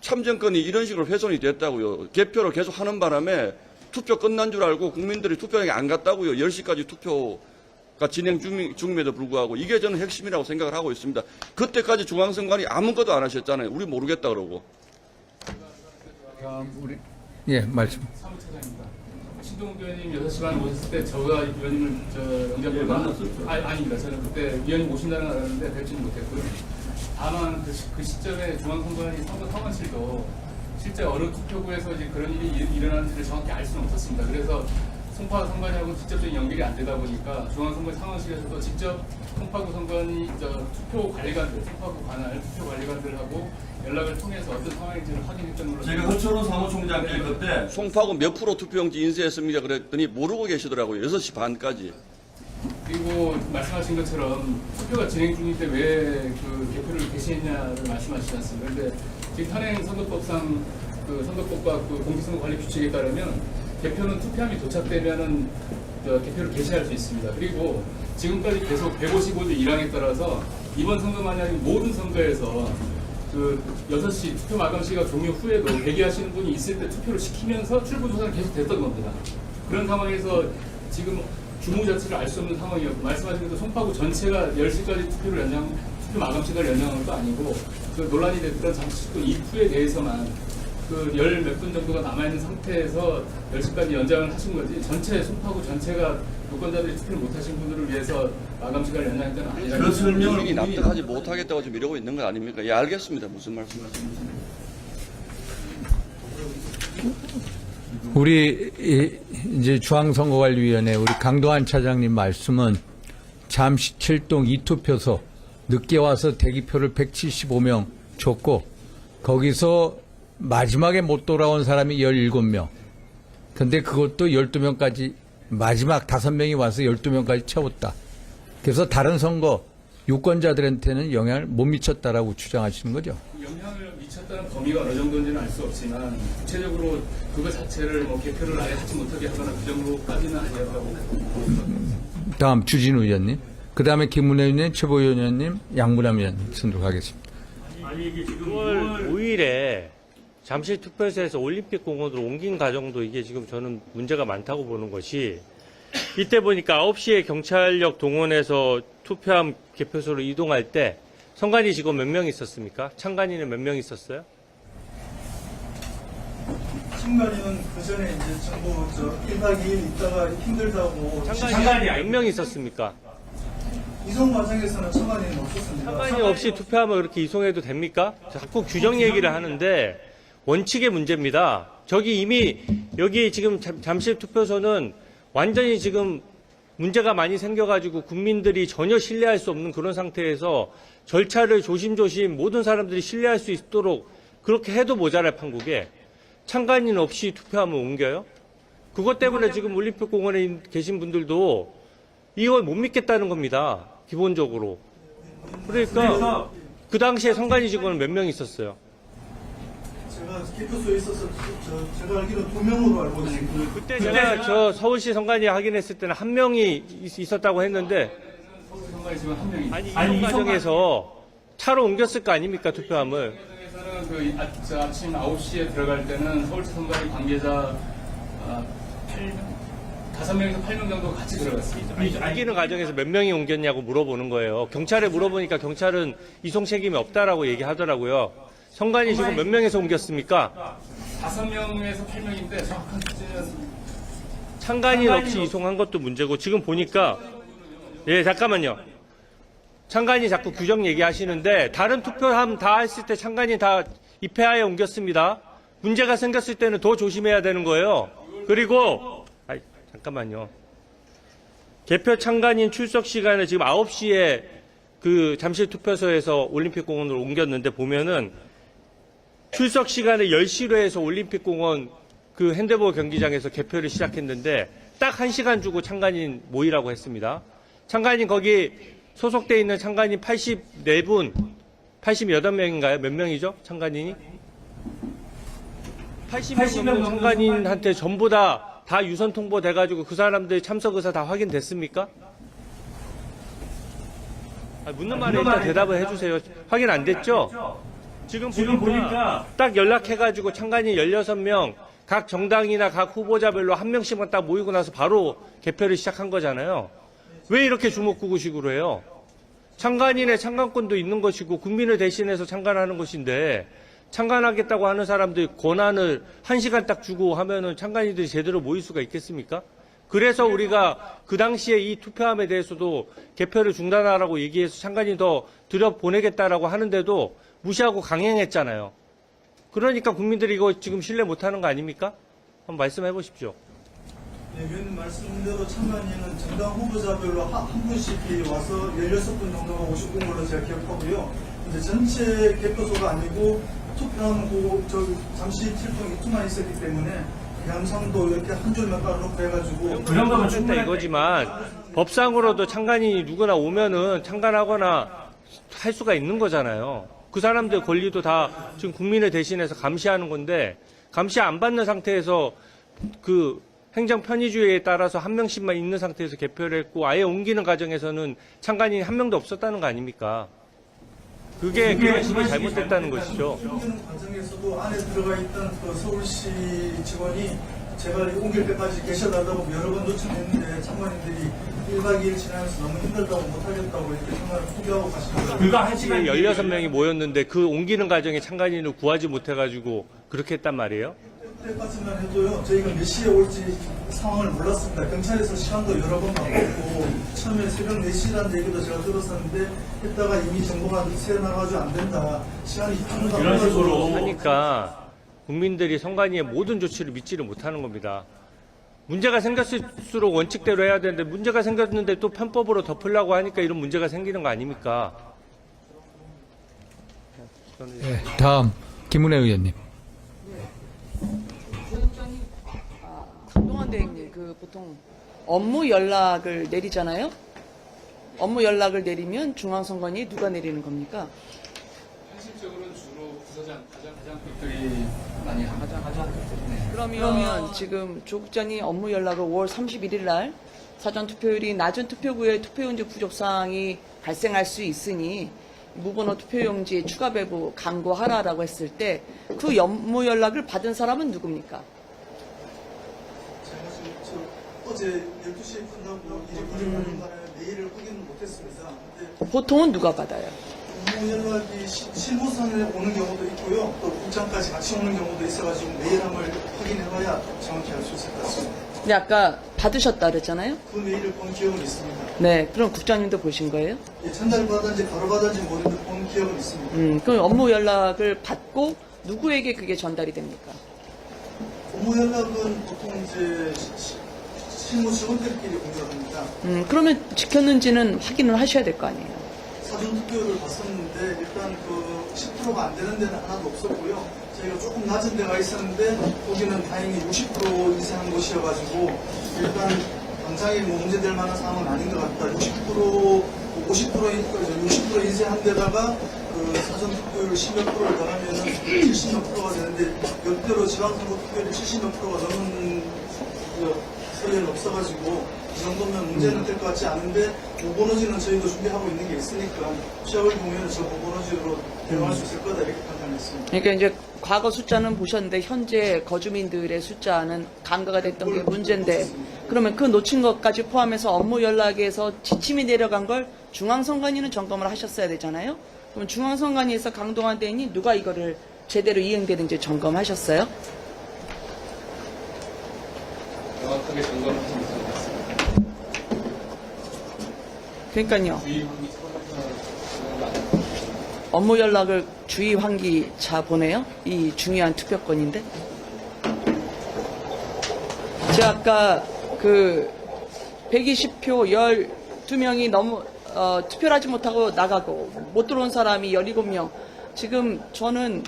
참정권이 이런 식으로 훼손이 됐다고요. 개표를 계속 하는 바람에 투표 끝난 줄 알고 국민들이 투표장에 안 갔다고요. 10시까지 투표가 진행 중임에도 불구하고. 이게 저는 핵심이라고 생각을 하고 있습니다. 그때까지 중앙선관위 아무것도 안 하셨잖아요. 우리 모르겠다 그러고. 예, 말씀. 사무처장입니다. 신동욱 의원님 6시 반에 오셨을 때 저가 의원님을 영접을 만났었죠? 아닙니다. 저는 그때 위원님 오신다는 걸 알았는데 뵙지는 못했고요. 다만 그 시점에 중앙선관위 선거 상황실도 실제 어느 투표구에서 이제 그런 일이 일어나는지를 정확히 알 수는 없었습니다. 그래서 송파 선관위하고 직접적인 연결이 안 되다 보니까 중앙선관위 상황실에서도 직접 송파구 선관위 투표 관리관들, 송파구 관할 투표 관리관들하고 연락을 통해서 어떤 상황인지를 확인했던 걸로 제가 허철원 사무총장께 그때 송파구 몇 프로 투표용지 인쇄했습니까? 그랬더니 모르고 계시더라고요. 6시 반까지. 그리고 말씀하신 것처럼 투표가 진행 중일 때 왜 그 개표를 개시했냐를 말씀하시지 않습니까? 그런데 지금 현행 선거법상 그 선거법과 그 공직선거 관리 규칙에 따르면 개표는 투표함이 도착되면은 개표를 개시할 수 있습니다. 그리고 지금까지 계속 155조 1항에 따라서 이번 선거만이 아니고 모든 선거에서 그 6시 투표 마감 시각 종료 후에도 대기하시는 분이 있을 때 투표를 시키면서 출구 조사는 계속 됐던 겁니다. 그런 상황에서 지금 규모 자체를 알 수 없는 상황이었고, 말씀하신 대로 송파구 전체가 10시까지 투표 마감 시간을 연장한 것도 아니고, 그 논란이 됐던 잠시 이후에 대해서만 그 10몇 분 정도가 남아있는 상태에서 10시까지 연장을 하신 거지, 전체 송파구 전체가 유권자들이 투표를 못하신 분들을 위해서 마감 시간을 연장했다는 아니라. 그 설명을 납득하지 못하겠다고 지금 이러고 있는 거 아닙니까? 예, 알겠습니다. 무슨 말씀이신지. 우리 이제 중앙선거관리위원회 우리 강도한 차장님 말씀은 잠시 7동 2투표소 늦게 와서 대기표를 175명 줬고 거기서 마지막에 못 돌아온 사람이 17명. 근데 그것도 12명까지 마지막 5명이 와서 12명까지 채웠다. 그래서 다른 선거 유권자들한테는 영향을 못 미쳤다라고 주장하시는 거죠. 영향을 미쳤다는 범위가 어느 정도인지는 알 수 없지만 구체적으로 그거 자체를 뭐 개표를 아예 하지 못하게 하거나 그 정도까지는 아니었다고. 다음 주진우 의원님, 그 다음에 김문혜 의원님, 최보위원 의원님, 양문남 의원님 순으로 가겠습니다. 아니 이게 지금 6월 5일에 잠실 투표소에서 올림픽 공원으로 옮긴 과정도 이게 지금 저는 문제가 많다고 보는 것이, 이때 보니까 9시에 경찰력 동원해서 투표함 개표소로 이동할 때 선관위 직원 몇 명 있었습니까? 참관인은 몇 명 있었어요? 참관인은 그 전에 이제 전부 1박 2일 있다가 힘들다고. 참관인이 몇 명 있었습니까? 이송 과정에서는 참관인은 없었습니다. 참관인 없이 투표함을 그렇게 이송해도 됩니까? 자꾸 규정 얘기를 하는데 원칙의 문제입니다. 저기 이미 여기 지금 잠실 투표소는 완전히 지금 문제가 많이 생겨가지고 국민들이 전혀 신뢰할 수 없는 그런 상태에서 절차를 조심조심 모든 사람들이 신뢰할 수 있도록 그렇게 해도 모자랄 판국에 참관인 없이 투표함을 옮겨요? 그것 때문에 지금 올림픽공원에 계신 분들도 이걸 못 믿겠다는 겁니다. 기본적으로. 그러니까 그 당시에 선관위 직원은 몇 명 있었어요? 제가 개표소에 있어서 제가 알기로 2명으로 알고 있습니다. 그때 제가 저 서울시 선관위 확인했을 때는 한 명이 있었다고 했는데 아니 이송 과정에서 차로 옮겼을 거 아닙니까 투표함을? 에서는 그 아침 9시에 들어갈 때는 서울시 선관위 관계자 5명에서 8명 정도 같이 들어갔습니다. 옮기는 과정에서 몇 명이 옮겼냐고 물어보는 거예요. 경찰에 물어보니까 경찰은 이송 책임이 없다라고 얘기하더라고요. 선관위 지금 몇 명에서 옮겼습니까? 5명에서 8명인데 정확한 숫자는 창간인 없이 이송한 것도 문제고 지금 보니까 잠깐만요. 창간이 자꾸 규정 얘기하시는데 다른 투표함 다 했을 때 창간이 다 입회하에 옮겼습니다. 문제가 생겼을 때는 더 조심해야 되는 거예요. 그리고 잠깐만요. 개표 창간인 출석 시간을 지금 9시에 그 잠실 투표소에서 올림픽공원으로 옮겼는데 보면은 출석 시간을 10시로 해서 올림픽공원 그 핸드볼 경기장에서 개표를 시작했는데 딱 1시간 주고 창간인 모이라고 했습니다. 창간인 거기 소속돼 있는 창간인 84분, 88명인가요? 몇 명이죠? 창간인이? 80명 넘는 창간인한테 전부 다 유선 통보돼가지고 그 사람들 참석 의사 다 확인됐습니까? 묻는 말에 일단 대답을 해주세요. 확인 안 됐죠? 지금 보니까 딱 연락해가지고 창간인 16명 각 정당이나 각 후보자별로 한 명씩만 딱 모이고 나서 바로 개표를 시작한 거잖아요. 왜 이렇게 주먹구구식으로 해요? 창간인의 창간권도 있는 것이고 국민을 대신해서 창간하는 것인데 창간하겠다고 하는 사람들 권한을 1시간 딱 주고 하면은 창간인들이 제대로 모일 수가 있겠습니까? 그래서 우리가 그 당시에 이 투표함에 대해서도 개표를 중단하라고 얘기해서 창간인 더 들여보내겠다라고 하는데도 무시하고 강행했잖아요. 그러니까 국민들이 이거 지금 신뢰 못하는 거 아닙니까? 한번 말씀해 보십시오. 네, 위원님 말씀대로 창간인은 정당 후보자별로 한 분씩 와서 16분 정도가 오셨던 걸로 제가 기억하고요. 근데 전체 개표소가 아니고 투표함 잠시 7통 이투만 있었기 때문에 양상도 이렇게 한 줄만 깔아놓고 해가지고 그 정도면 충분했다 이거지만 법상으로도 창간인이 누구나 오면은 창간하거나 할 수가 있는 거잖아요. 그 사람들 권리도 다 지금 국민을 대신해서 감시하는 건데 감시 안 받는 상태에서 그 행정 편의주의에 따라서 한 명씩만 있는 상태에서 개표를 했고 아예 옮기는 과정에서는 창간인이 한 명도 없었다는 거 아닙니까? 그게 그런 식이 잘못됐다는 것이죠. 옮기는 과정에서도 안에 들어가 있던 그 서울시 직원이 제가 옮길 때까지 계셔달라고 여러 번 요청했는데 참관인들이 1박 2일 지나면서 너무 힘들다고 못하겠다고 이렇게 정말 포기하고 가시더라고요. 그거 한 시간 16명이 모였는데 그 옮기는 과정에 창간인을 구하지 못해가지고 그렇게 했단 말이에요? 그때까지만 해도요, 저희가 몇 시에 올지 상황을 몰랐습니다. 경찰에서 시간도 여러 번 바꿨고, 처음에 새벽 4시라는 얘기도 제가 들었었는데, 했다가 이미 정보가 새어나가지고 안 된다. 시간이 이틀도 이런 식으로 하니까 국민들이 선관위의 모든 조치를 믿지를 못하는 겁니다. 문제가 생겼을수록 원칙대로 해야 되는데 문제가 생겼는데 또 편법으로 덮으려고 하니까 이런 문제가 생기는 거 아닙니까? 네, 다음 김은혜 의원님. 강동원 대행님, 보통 업무 연락을 내리잖아요. 업무 연락을 내리면 중앙선관위 누가 내리는 겁니까? 현실적으로는 주로 부서장, 과장급들이 많이 하죠. 그러면 지금 조 국장이 업무 연락을 5월 31일 날 사전 투표율이 낮은 투표구에 투표용지 부족 사항이 발생할 수 있으니 무번호 투표용지 추가 배부 강구하라라고 했을 때 그 업무 연락을 받은 사람은 누굽니까? 제가 지금 어제 12시에 끝나고 일을 하는 바람에 메일을 확인을 못했습니다. 근데 보통은 누가 받아요? 업무 연락이 실무상에 오는 경우도 있고요. 또 국장까지 같이 오는 경우도 있어가지고 메일함을 확인해봐야 정확히 알 수 있을 것 같습니다. 근데 아까 받으셨다 그랬잖아요? 그 메일을 본 기억은 있습니다. 네, 그럼 국장님도 보신 거예요? 예, 전달 받았는지 바로 받았는지 모르는데 본 기억은 있습니다. 그럼 업무 연락을 받고 누구에게 그게 전달이 됩니까? 업무 연락은 보통 이제 실무 직원들끼리 공유합니다. 그러면 지켰는지는 확인을 하셔야 될 거 아니에요? 사전투표를 봤었는데 일단 그 10%가 안 되는 데는 하나도 없었고요. 저희가 조금 낮은 데가 있었는데 거기는 다행히 60% 이상한 곳이어가지고 일단 당장에 뭐 문제될 만한 상황은 아닌 것 같다. 60% 인쇄한 데다가 그 사전투표율 10몇 프로를 더하면은 70몇 프로가 되는데 역대로 지방선거 투표율이 70몇 프로가 넘는 서류는 없어가지고 이 정도면 문제는 될 것 같지 않은데 오보너지는 저희도 준비하고 있는 게 있으니까 시합을 보면 저 오보너지로 대응할 수 있을 거다 이렇게 판단했습니다. 그러니까 이제 과거 숫자는 보셨는데 현재 거주민들의 숫자는 간과가 됐던 게 문제인데 그러면 그 놓친 것까지 포함해서 업무 연락에서 지침이 내려간 걸 중앙선관위는 점검을 하셨어야 되잖아요. 그럼 중앙선관위에서 강동원 대행이 누가 이거를 제대로 이행되는지 점검하셨어요? 정확하게 점검하지 못한 것 같습니다. 그러니까요. 주의 환기 업무 연락을 주의 환기차 보내요? 이 중요한 투표권인데. 제가 아까 그 120표 12명이 너무 투표를 하지 못하고 나가고 못 들어온 사람이 17명. 지금 저는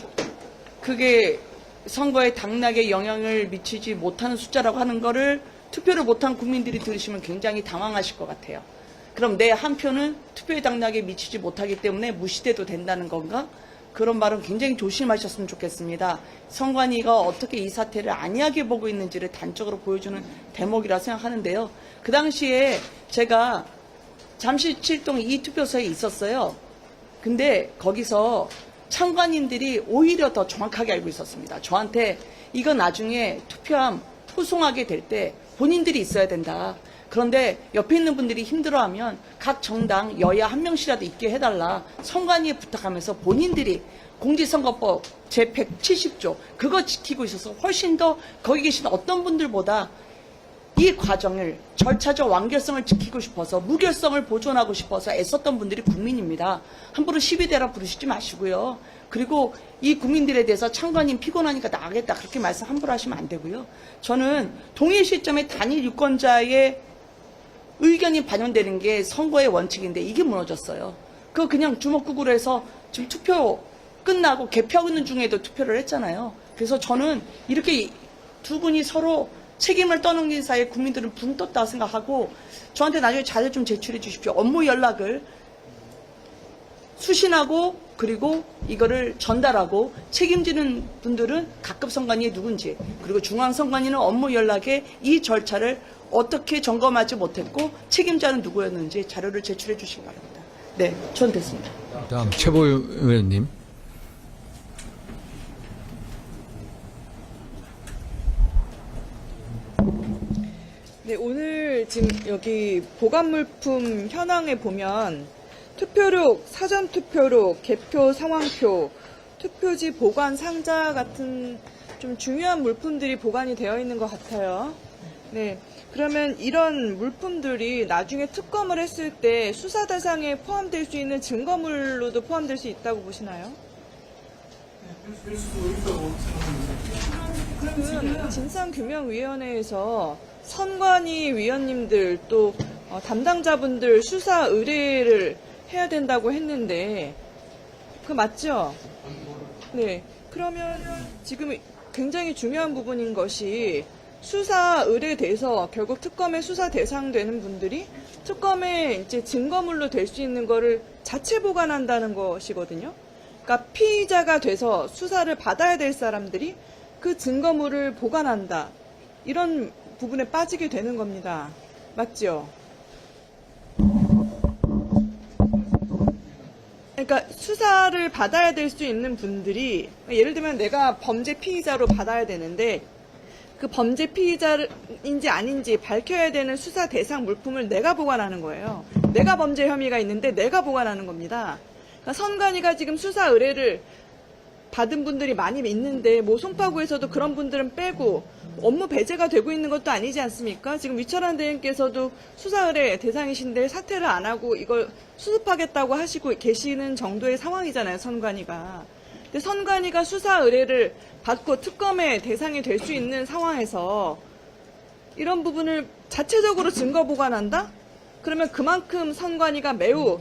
그게 선거에 당락에 영향을 미치지 못하는 숫자라고 하는 거를 투표를 못한 국민들이 들으시면 굉장히 당황하실 것 같아요. 그럼 내 한 표는 투표의 당락에 미치지 못하기 때문에 무시돼도 된다는 건가? 그런 말은 굉장히 조심하셨으면 좋겠습니다. 선관위가 어떻게 이 사태를 안이하게 보고 있는지를 단적으로 보여주는 대목이라 생각하는데요. 그 당시에 제가 잠실 7동 이 투표소에 있었어요. 근데 거기서 참관인들이 오히려 더 정확하게 알고 있었습니다. 저한테 이거 나중에 투표함 후송하게 될 때 본인들이 있어야 된다. 그런데 옆에 있는 분들이 힘들어하면 각 정당 여야 한 명씩이라도 있게 해달라. 선관위에 부탁하면서 본인들이 공직선거법 제170조 그거 지키고 있어서 훨씬 더 거기 계신 어떤 분들보다 이 과정을 절차적 완결성을 지키고 싶어서 무결성을 보존하고 싶어서 애썼던 분들이 국민입니다. 함부로 시비대라 부르시지 마시고요. 그리고 이 국민들에 대해서 참관인 피곤하니까 나가겠다 그렇게 말씀 함부로 하시면 안 되고요. 저는 동일 시점에 단일 유권자의 의견이 반영되는 게 선거의 원칙인데 이게 무너졌어요. 그거 그냥 주먹구구로 해서 지금 투표 끝나고 개표하는 중에도 투표를 했잖아요. 그래서 저는 이렇게 두 분이 서로 책임을 떠넘긴 사이에 국민들은 붕 떴다 생각하고 저한테 나중에 자료 좀 제출해 주십시오. 업무 연락을 수신하고 그리고 이거를 전달하고 책임지는 분들은 각급 선관위에 누군지 그리고 중앙선관위는 업무 연락에 이 절차를 어떻게 점검하지 못했고 책임자는 누구였는지 자료를 제출해 주시기 바랍니다. 네, 전 됐습니다. 다음 최보 의원님. 네, 오늘 지금 여기 보관물품 현황에 보면 투표록, 사전투표록, 개표 상황표, 투표지 보관 상자 같은 좀 중요한 물품들이 보관이 되어 있는 것 같아요. 네, 그러면 이런 물품들이 나중에 특검을 했을 때 수사 대상에 포함될 수 있는 증거물로도 포함될 수 있다고 보시나요? 될 수도 있다고 생각합니다. 그러면 진상규명위원회에서 선관위 위원님들 또 담당자분들 수사 의뢰를 해야 된다고 했는데 그거 맞죠? 네. 그러면 지금 굉장히 중요한 부분인 것이 수사 의뢰돼서 결국 특검의 수사 대상 되는 분들이 특검의 이제 증거물로 될 수 있는 거를 자체 보관한다는 것이거든요. 그러니까 피의자가 돼서 수사를 받아야 될 사람들이 그 증거물을 보관한다. 이런 부분에 빠지게 되는 겁니다. 맞죠? 그러니까 수사를 받아야 될 수 있는 분들이 예를 들면 내가 범죄 피의자로 받아야 되는데 그 범죄 피의자인지 아닌지 밝혀야 되는 수사 대상 물품을 내가 보관하는 거예요. 내가 범죄 혐의가 있는데 내가 보관하는 겁니다. 그러니까 선관위가 지금 수사 의뢰를 받은 분들이 많이 있는데 뭐 송파구에서도 그런 분들은 빼고 업무 배제가 되고 있는 것도 아니지 않습니까? 지금 위철한 대행께서도 수사 의뢰 대상이신데 사퇴를 안 하고 이걸 수습하겠다고 하시고 계시는 정도의 상황이잖아요, 선관위가. 근데 선관위가 수사 의뢰를 받고 특검의 대상이 될 수 있는 상황에서 이런 부분을 자체적으로 증거 보관한다? 그러면 그만큼 선관위가 매우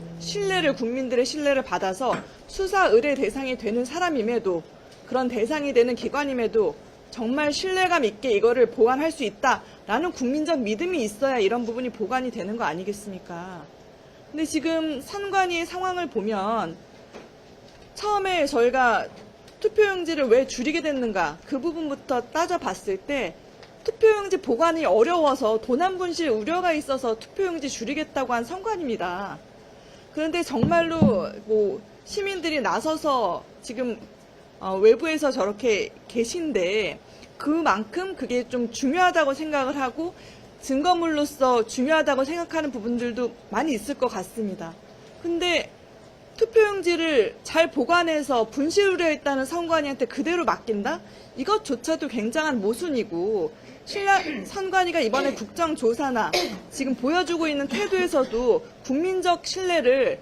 국민들의 신뢰를 받아서 수사 의뢰 대상이 되는 사람임에도, 그런 대상이 되는 기관임에도 정말 신뢰감 있게 이거를 보관할 수 있다라는 국민적 믿음이 있어야 이런 부분이 보관이 되는 거 아니겠습니까? 근데 지금 선관위의 상황을 보면 처음에 저희가 투표용지를 왜 줄이게 됐는가 그 부분부터 따져봤을 때 투표용지 보관이 어려워서 도난 분실 우려가 있어서 투표용지 줄이겠다고 한 선관위입니다. 그런데 정말로 뭐 시민들이 나서서 지금 외부에서 저렇게 계신데 그만큼 그게 좀 중요하다고 생각을 하고 증거물로서 중요하다고 생각하는 부분들도 많이 있을 것 같습니다. 근데 투표용지를 잘 보관해서 분실 우려했다는 선관위한테 그대로 맡긴다? 이것조차도 굉장한 모순이고 선관위가 이번에 국정조사나 지금 보여주고 있는 태도에서도 국민적 신뢰를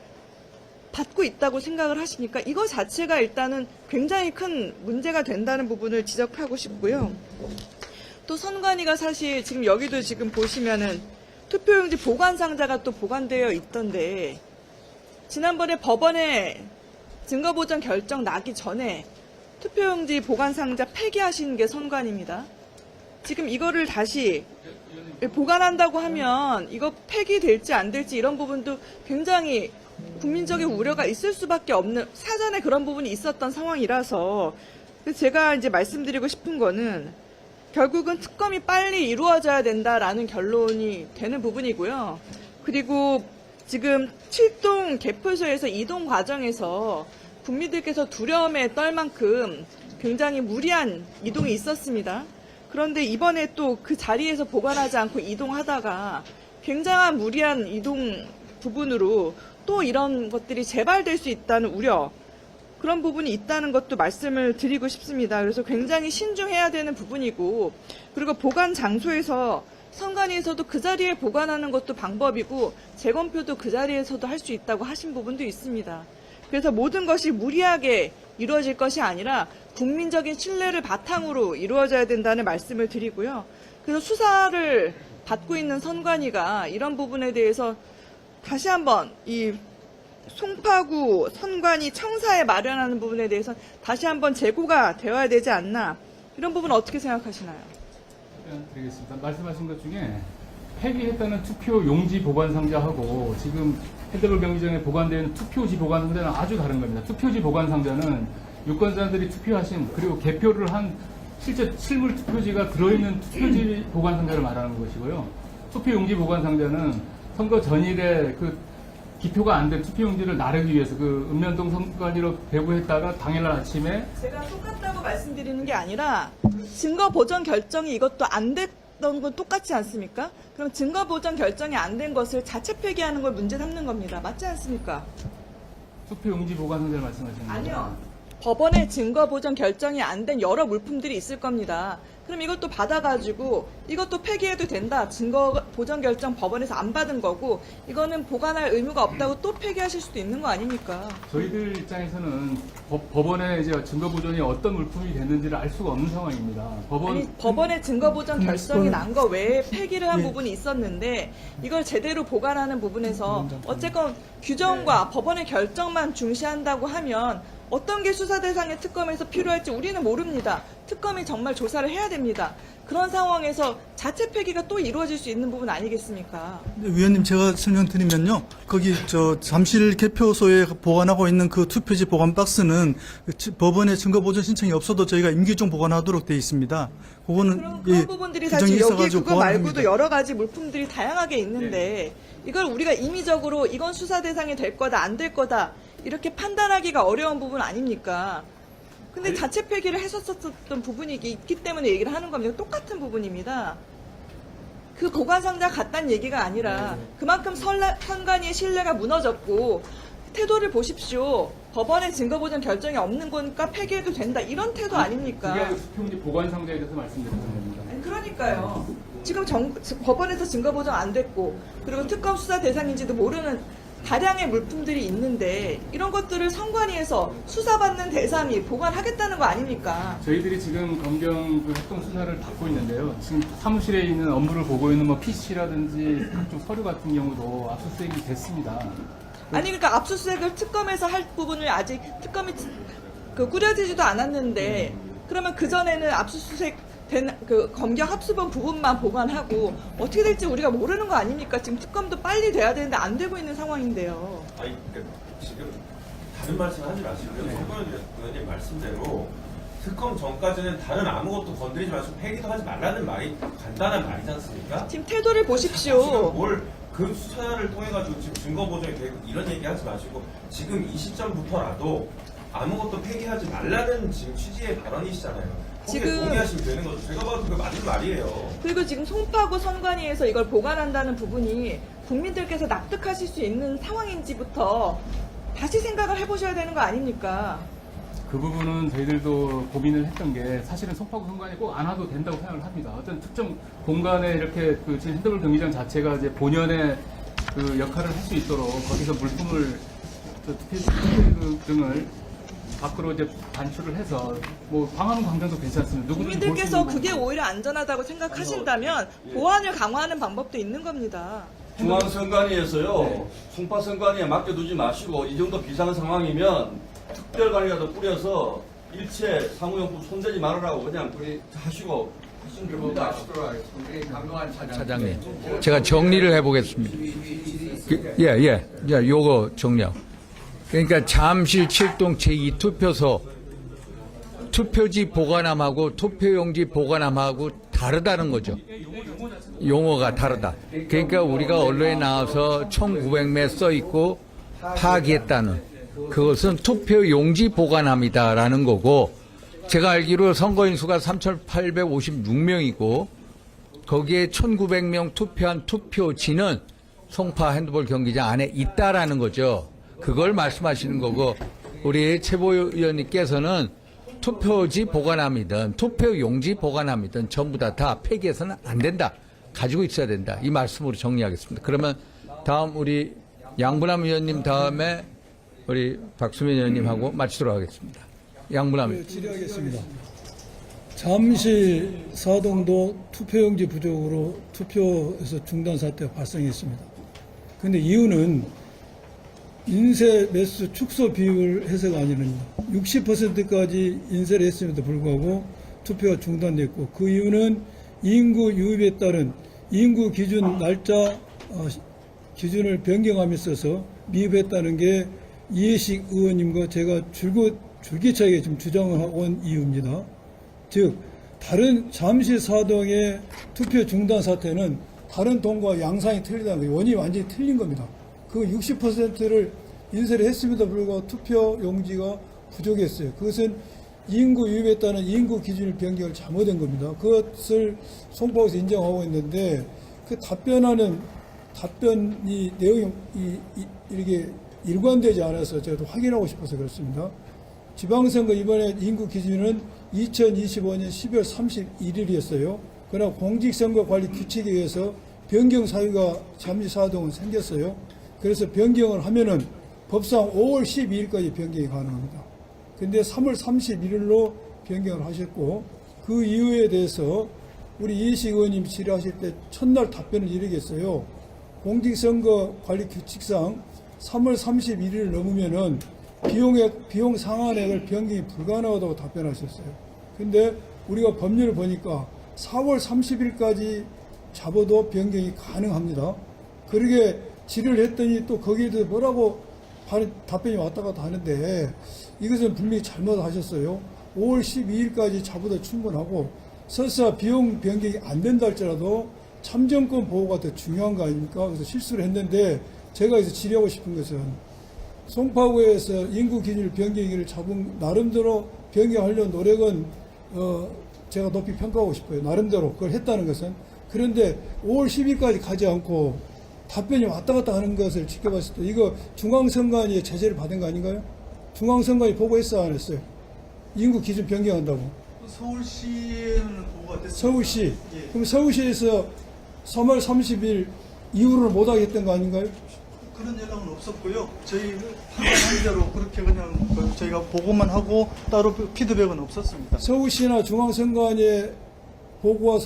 받고 있다고 생각을 하시니까 이거 자체가 일단은 굉장히 큰 문제가 된다는 부분을 지적하고 싶고요. 또 선관위가 사실 지금 여기도 지금 보시면은 투표용지 보관 상자가 또 보관되어 있던데 지난번에 법원에 증거보전 결정 나기 전에 투표용지 보관 상자 폐기하시는 게 선관위입니다. 지금 이거를 다시 보관한다고 하면 이거 폐기될지 안 될지 이런 부분도 굉장히 국민적인 우려가 있을 수밖에 없는 사전에 그런 부분이 있었던 상황이라서 제가 이제 말씀드리고 싶은 거는 결국은 특검이 빨리 이루어져야 된다라는 결론이 되는 부분이고요. 그리고 지금 7동 개표소에서 이동 과정에서 국민들께서 두려움에 떨 만큼 굉장히 무리한 이동이 있었습니다. 그런데 이번에 또 그 자리에서 보관하지 않고 이동하다가 굉장한 무리한 이동 부분으로 또 이런 것들이 재발될 수 있다는 우려, 그런 부분이 있다는 것도 말씀을 드리고 싶습니다. 그래서 굉장히 신중해야 되는 부분이고, 그리고 보관 장소에서 선관위에서도 그 자리에 보관하는 것도 방법이고 재검표도 그 자리에서도 할 수 있다고 하신 부분도 있습니다. 그래서 모든 것이 무리하게 이루어질 것이 아니라 국민적인 신뢰를 바탕으로 이루어져야 된다는 말씀을 드리고요. 그래서 수사를 받고 있는 선관위가 이런 부분에 대해서 다시 한번 이 송파구 선관위 청사에 마련하는 부분에 대해서 다시 한번 재고가 되어야 되지 않나, 이런 부분 어떻게 생각하시나요? 드리겠습니다. 말씀하신 것 중에 폐기했다는 투표 용지 보관 상자하고 지금 헤드볼 경기장에 보관되어 있는 투표지 보관 상자는 아주 다른 겁니다. 투표지 보관 상자는 유권자들이 투표하신 그리고 개표를 한 실제 실물 투표지가 들어있는 투표지 보관 상자를 말하는 것이고요. 투표 용지 보관 상자는 선거 전일에 그 기표가 안 된 투표용지를 나르기 위해서 그 읍면동 선관위로 배부했다가 당일날 아침에 제가 똑같다고 말씀드리는 게 아니라 증거 보전 결정이 이것도 안 됐던 건 똑같지 않습니까? 그럼 증거 보전 결정이 안 된 것을 자체 폐기하는 걸 문제 삼는 겁니다. 맞지 않습니까? 투표용지 보관 상자를 말씀하시는 거죠? 아니요. 법원의 증거 보전 결정이 안 된 여러 물품들이 있을 겁니다. 그럼 이것도 받아가지고 이것도 폐기해도 된다. 증거 보전 결정 법원에서 안 받은 거고 이거는 보관할 의무가 없다고 또 폐기하실 수도 있는 거 아닙니까? 저희들 입장에서는 법원의 이제 증거 보존이 어떤 물품이 됐는지를 알 수가 없는 상황입니다. 법원의 증거 보전 결정이 난 거 외에 폐기를 한 부분이 있었는데 이걸 제대로 보관하는 부분에서 어쨌건 규정과 법원의 결정만 중시한다고 하면 어떤 게 수사 대상의 특검에서 필요할지 우리는 모릅니다. 특검이 정말 조사를 해야 됩니다. 그런 상황에서 자체 폐기가 또 이루어질 수 있는 부분 아니겠습니까? 위원님, 제가 설명드리면요. 거기 잠실 개표소에 보관하고 있는 그 투표지 보관 박스는 법원에 증거 보존 신청이 없어도 저희가 임기중 보관하도록 되어 있습니다. 그거는 그런 부분들이 사실 여기 그거 말고도 여러 가지 물품들이 다양하게 있는데 이걸 우리가 임의적으로 이건 수사 대상이 될 거다 안 될 거다 이렇게 판단하기가 어려운 부분 아닙니까? 근데 자체 폐기를 했었던 부분이 있기 때문에 얘기를 하는 겁니다. 똑같은 부분입니다. 그 보관 상자 같다는 얘기가 아니라 그만큼 선관위의 신뢰가 무너졌고 태도를 보십시오. 법원의 증거 보전 결정이 없는 거니까 폐기해도 된다. 이런 태도 아닙니까? 그게 아니고 투표용지 보관 상자에 대해서 말씀드리는 겁니다. 아니, 그러니까요. 지금 법원에서 증거 보전 안 됐고 그리고 특검 수사 대상인지도 모르는 다량의 물품들이 있는데 이런 것들을 선관위에서 수사받는 대상이 보관하겠다는 거 아닙니까? 저희들이 지금 검경 그 활동 수사를 받고 있는데요. 지금 사무실에 있는 업무를 보고 있는 뭐 PC라든지 각종 서류 같은 경우도 압수수색이 됐습니다. 아니 그러니까 압수수색을 특검에서 할 부분을 아직 특검이 꾸려지지도 않았는데 그러면 그 전에는 압수수색 된 그 검경 합수본 부분만 보관하고 어떻게 될지 우리가 모르는 거 아닙니까? 지금 특검도 빨리 돼야 되는데 안 되고 있는 상황인데요. 아니 그러니까 지금 다른 말씀하지 마시고요. 송병헌 의원님 말씀대로 특검 전까지는 다른 아무것도 건드리지 마시고 폐기도 하지 말라는 말이 간단한 말이지 않습니까? 지금 태도를 보십시오. 뭘 그 수사를 통해 가지고 지금 증거 보정이 되고 이런 얘기하지 마시고 지금 이 시점부터라도 아무것도 폐기하지 말라는 지금 취지의 발언이시잖아요. 지금 동의하시면 되는 거죠. 제가 봐도 그게 맞는 말이에요. 그리고 지금 송파구 선관위에서 이걸 보관한다는 부분이 국민들께서 납득하실 수 있는 상황인지부터 다시 생각을 해보셔야 되는 거 아닙니까? 그 부분은 저희들도 고민을 했던 게 사실은 송파구 선관위 꼭 안 와도 된다고 생각을 합니다. 어떤 특정 공간에 이렇게 그 지금 핸드볼 경기장 자체가 이제 본연의 그 역할을 할 수 있도록 거기서 물품을 투표 등을 밖으로 이제 반출을 해서 뭐 광화문 광장도 괜찮습니다. 누구든지 국민들께서 그게 오히려 안전하다고 생각하신다면 보안을 강화하는 방법도 있는 겁니다. 중앙선관위에서요, 송파선관위에 맡겨두지 마시고 이 정도 비상 상황이면 특별관리라도 꾸려서 일체 사무용품 손대지 말으라고 그냥 하시고 하시면 됩니다. 강동환 차장님, 제가 정리를 해보겠습니다. 자, 요거 정리하고. 그러니까 잠실 7동 제2투표소 투표지 보관함하고 투표용지 보관함하고 다르다는 거죠. 용어가 다르다. 그러니까 우리가 언론에 나와서 1900매 써있고 파기했다는 그것은 투표용지 보관함이다라는 거고, 제가 알기로 선거인 수가 3,856명이고 거기에 1,900명 투표한 투표지는 송파 핸드볼 경기장 안에 있다라는 거죠. 그걸 말씀하시는 거고, 우리 최보위원님께서는 투표지 보관함이든 투표용지 보관함이든 전부 다 폐기해서는 안 된다. 가지고 있어야 된다. 이 말씀으로 정리하겠습니다. 그러면 다음 우리 양분남 의원님 다음에 우리 박수민 의원님하고 마치도록 하겠습니다. 양분남 의원. 질의하겠습니다. 잠실 사동도 투표용지 부족으로 투표에서 중단 사태가 발생했습니다. 그런데 이유는 인쇄 매수 축소 비율 해석 아니랍니다. 60%까지 인쇄를 했음에도 불구하고 투표가 중단됐고, 그 이유는 인구 유입에 따른 인구 기준 날짜 기준을 변경함에 있어서 미흡했다는 게 이해식 의원님과 제가 줄기차게 지금 주장을 온 이유입니다. 즉, 다른 잠실 사동의 투표 중단 사태는 다른 동과 양상이 틀리다는 거예요. 원인이 완전히 틀린 겁니다. 그 60%를 인쇄를 했음에도 불구하고 투표 용지가 부족했어요. 그것은 인구 유입에 따른 인구 기준을 변경을 잘못한 겁니다. 그것을 송파구에서 인정하고 있는데, 그 답변이 내용이 이렇게 일관되지 않아서 제가 확인하고 싶어서 그렇습니다. 지방선거 이번에 인구 기준은 2025년 12월 31일이었어요. 그러나 공직선거관리 규칙에 의해서 변경 사유가 잠시 사동은 생겼어요. 그래서 변경을 하면은 법상 5월 12일까지 변경이 가능합니다. 근데 3월 31일로 변경을 하셨고, 그 이유에 대해서 우리 이해식 의원님 질의하실 때 첫날 답변을 이르겠어요. 공직선거관리 규칙상 3월 31일을 넘으면은 비용 상한액을 변경이 불가능하다고 답변하셨어요. 근데 우리가 법률을 보니까 4월 30일까지 잡아도 변경이 가능합니다. 그러게 질의를 했더니 또 거기에 대해서 뭐라고 답변이 왔다 갔다 하는데, 이것은 분명히 잘못하셨어요. 5월 12일까지 잡아도 충분하고, 설사 비용 변경이 안 된다 할지라도 참정권 보호가 더 중요한 거 아닙니까? 그래서 실수를 했는데, 제가 여기서 질의하고 싶은 것은 송파구에서 인구 기준을 변경을 잡은 나름대로 변경하려는 노력은 제가 높이 평가하고 싶어요. 나름대로 그걸 했다는 것은. 그런데 5월 10일까지 가지 않고 답변이 왔다 갔다 하는 것을 지켜봤을 때 이거 중앙선관위에 제재를 받은 거 아닌가요? 중앙선관위 보고했어 안 했어요? 인구 기준 변경한다고. 서울시에는 보고가 됐습니다. 서울시. 예. 그럼 서울시에서 3월 30일 이후로는 못하겠던 거 아닌가요? 그런 연락은 없었고요. 저희 판단한 대로 그렇게 그냥 저희가 보고만 하고 따로 피드백은 없었습니다. 서울시나 중앙선관위에 보고와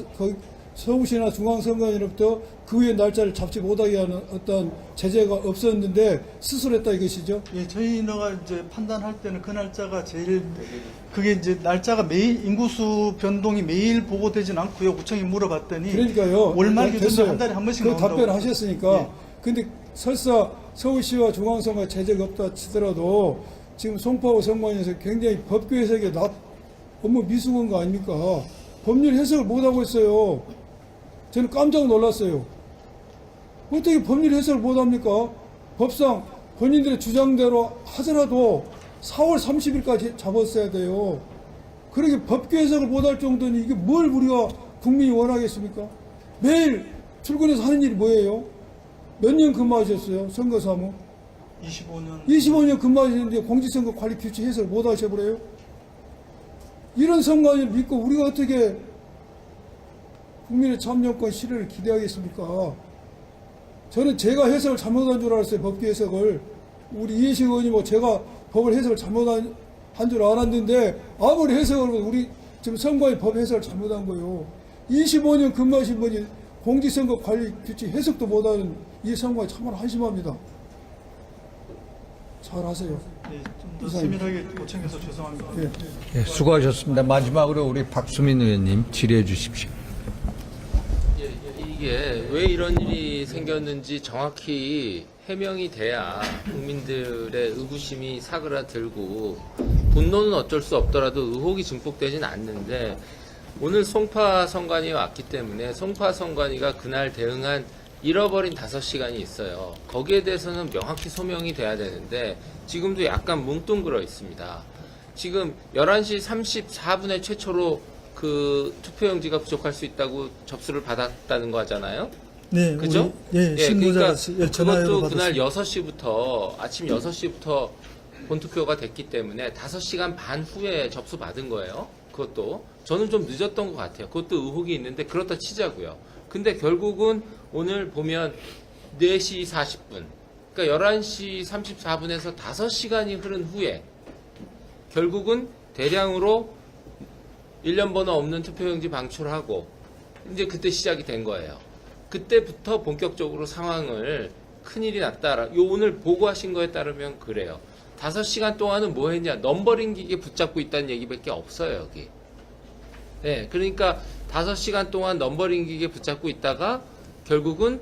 서울시나 중앙선관위로부터 그 후에 날짜를 잡지 못하게 하는 어떤 제재가 없었는데 스스로 했다 이것이죠? 예, 저희가 이제 판단할 때는 그 날짜가 제일 그게 이제 날짜가 매일 인구수 변동이 매일 보고되진 않고요. 구청이 물어봤더니 그러니까요. 월말 됐어요. 기준으로 한 달에 한 번씩 그 나온다고. 답변하셨으니까. 예. 근데 설사 서울시와 중앙선관 제재가 없다 치더라도 지금 송파구 선관위에서 굉장히 법규 해석에 너무 미숙한 거 아닙니까? 법률 해석을 못하고 있어요. 저는 깜짝 놀랐어요. 어떻게 법률 해석을 못합니까? 법상 본인들의 주장대로 하더라도 4월 30일까지 잡았어야 돼요. 그렇게 법규 해석을 못할 정도니 이게 뭘 우리가 국민이 원하겠습니까? 매일 출근해서 하는 일이 뭐예요? 몇 년 근무하셨어요? 선거사무? 25년. 25년 근무하셨는데 공직선거 관리 규칙 해석을 못 하셔버려요? 이런 선관위를 믿고 우리가 어떻게 국민의 참여권 실현을 기대하겠습니까? 저는 제가 해석을 잘못한 줄 알았어요. 법규 해석을. 우리 이해식 의원이 제가 법을 해석을 잘못한 줄 알았는데 아무리 해석을 해도 우리 지금 선관위 법 해석을 잘못한 거예요. 25년 근무하신 분이 공직선거 관리 규칙 해석도 못하는 이 선관위 참으로 한심합니다. 잘하세요. 네, 좀 더 세밀하게 요청해서 죄송합니다. 예. 예, 수고하셨습니다. 마지막으로 우리 박수민 의원님 질의해 주십시오. 이게 왜 이런 일이 생겼는지 정확히 해명이 돼야 국민들의 의구심이 사그라들고 분노는 어쩔 수 없더라도 의혹이 증폭되진 않는데 오늘 송파 선관위에 왔기 때문에 송파 선관위가 그날 대응한 잃어버린 5시간이 있어요. 거기에 대해서는 명확히 소명이 돼야 되는데 지금도 약간 뭉뚱그려 있습니다. 지금 11시 34분에 최초로 그 투표용지가 부족할 수 있다고 접수를 받았다는 거잖아요. 네, 그죠? 예, 신고자가 전화로 그것도 그날 받았습니다. 6시부터 아침 6시부터 본투표가 됐기 때문에 5시간 반 후에 접수 받은 거예요. 그것도 저는 좀 늦었던 것 같아요. 그것도 의혹이 있는데 그렇다 치자고요. 근데 결국은 오늘 보면 4시 40분, 그러니까 11시 34분에서 5시간이 흐른 후에 결국은 대량으로 1년 번호 없는 투표용지 방출하고 이제 그때 시작이 된 거예요. 그때부터 본격적으로 상황을 큰일이 났다. 요 오늘 보고하신 거에 따르면 그래요. 5시간 동안은 뭐 했냐? 넘버링 기계 붙잡고 있다는 얘기밖에 없어요, 여기. 네, 그러니까 5시간 동안 넘버링 기계 붙잡고 있다가 결국은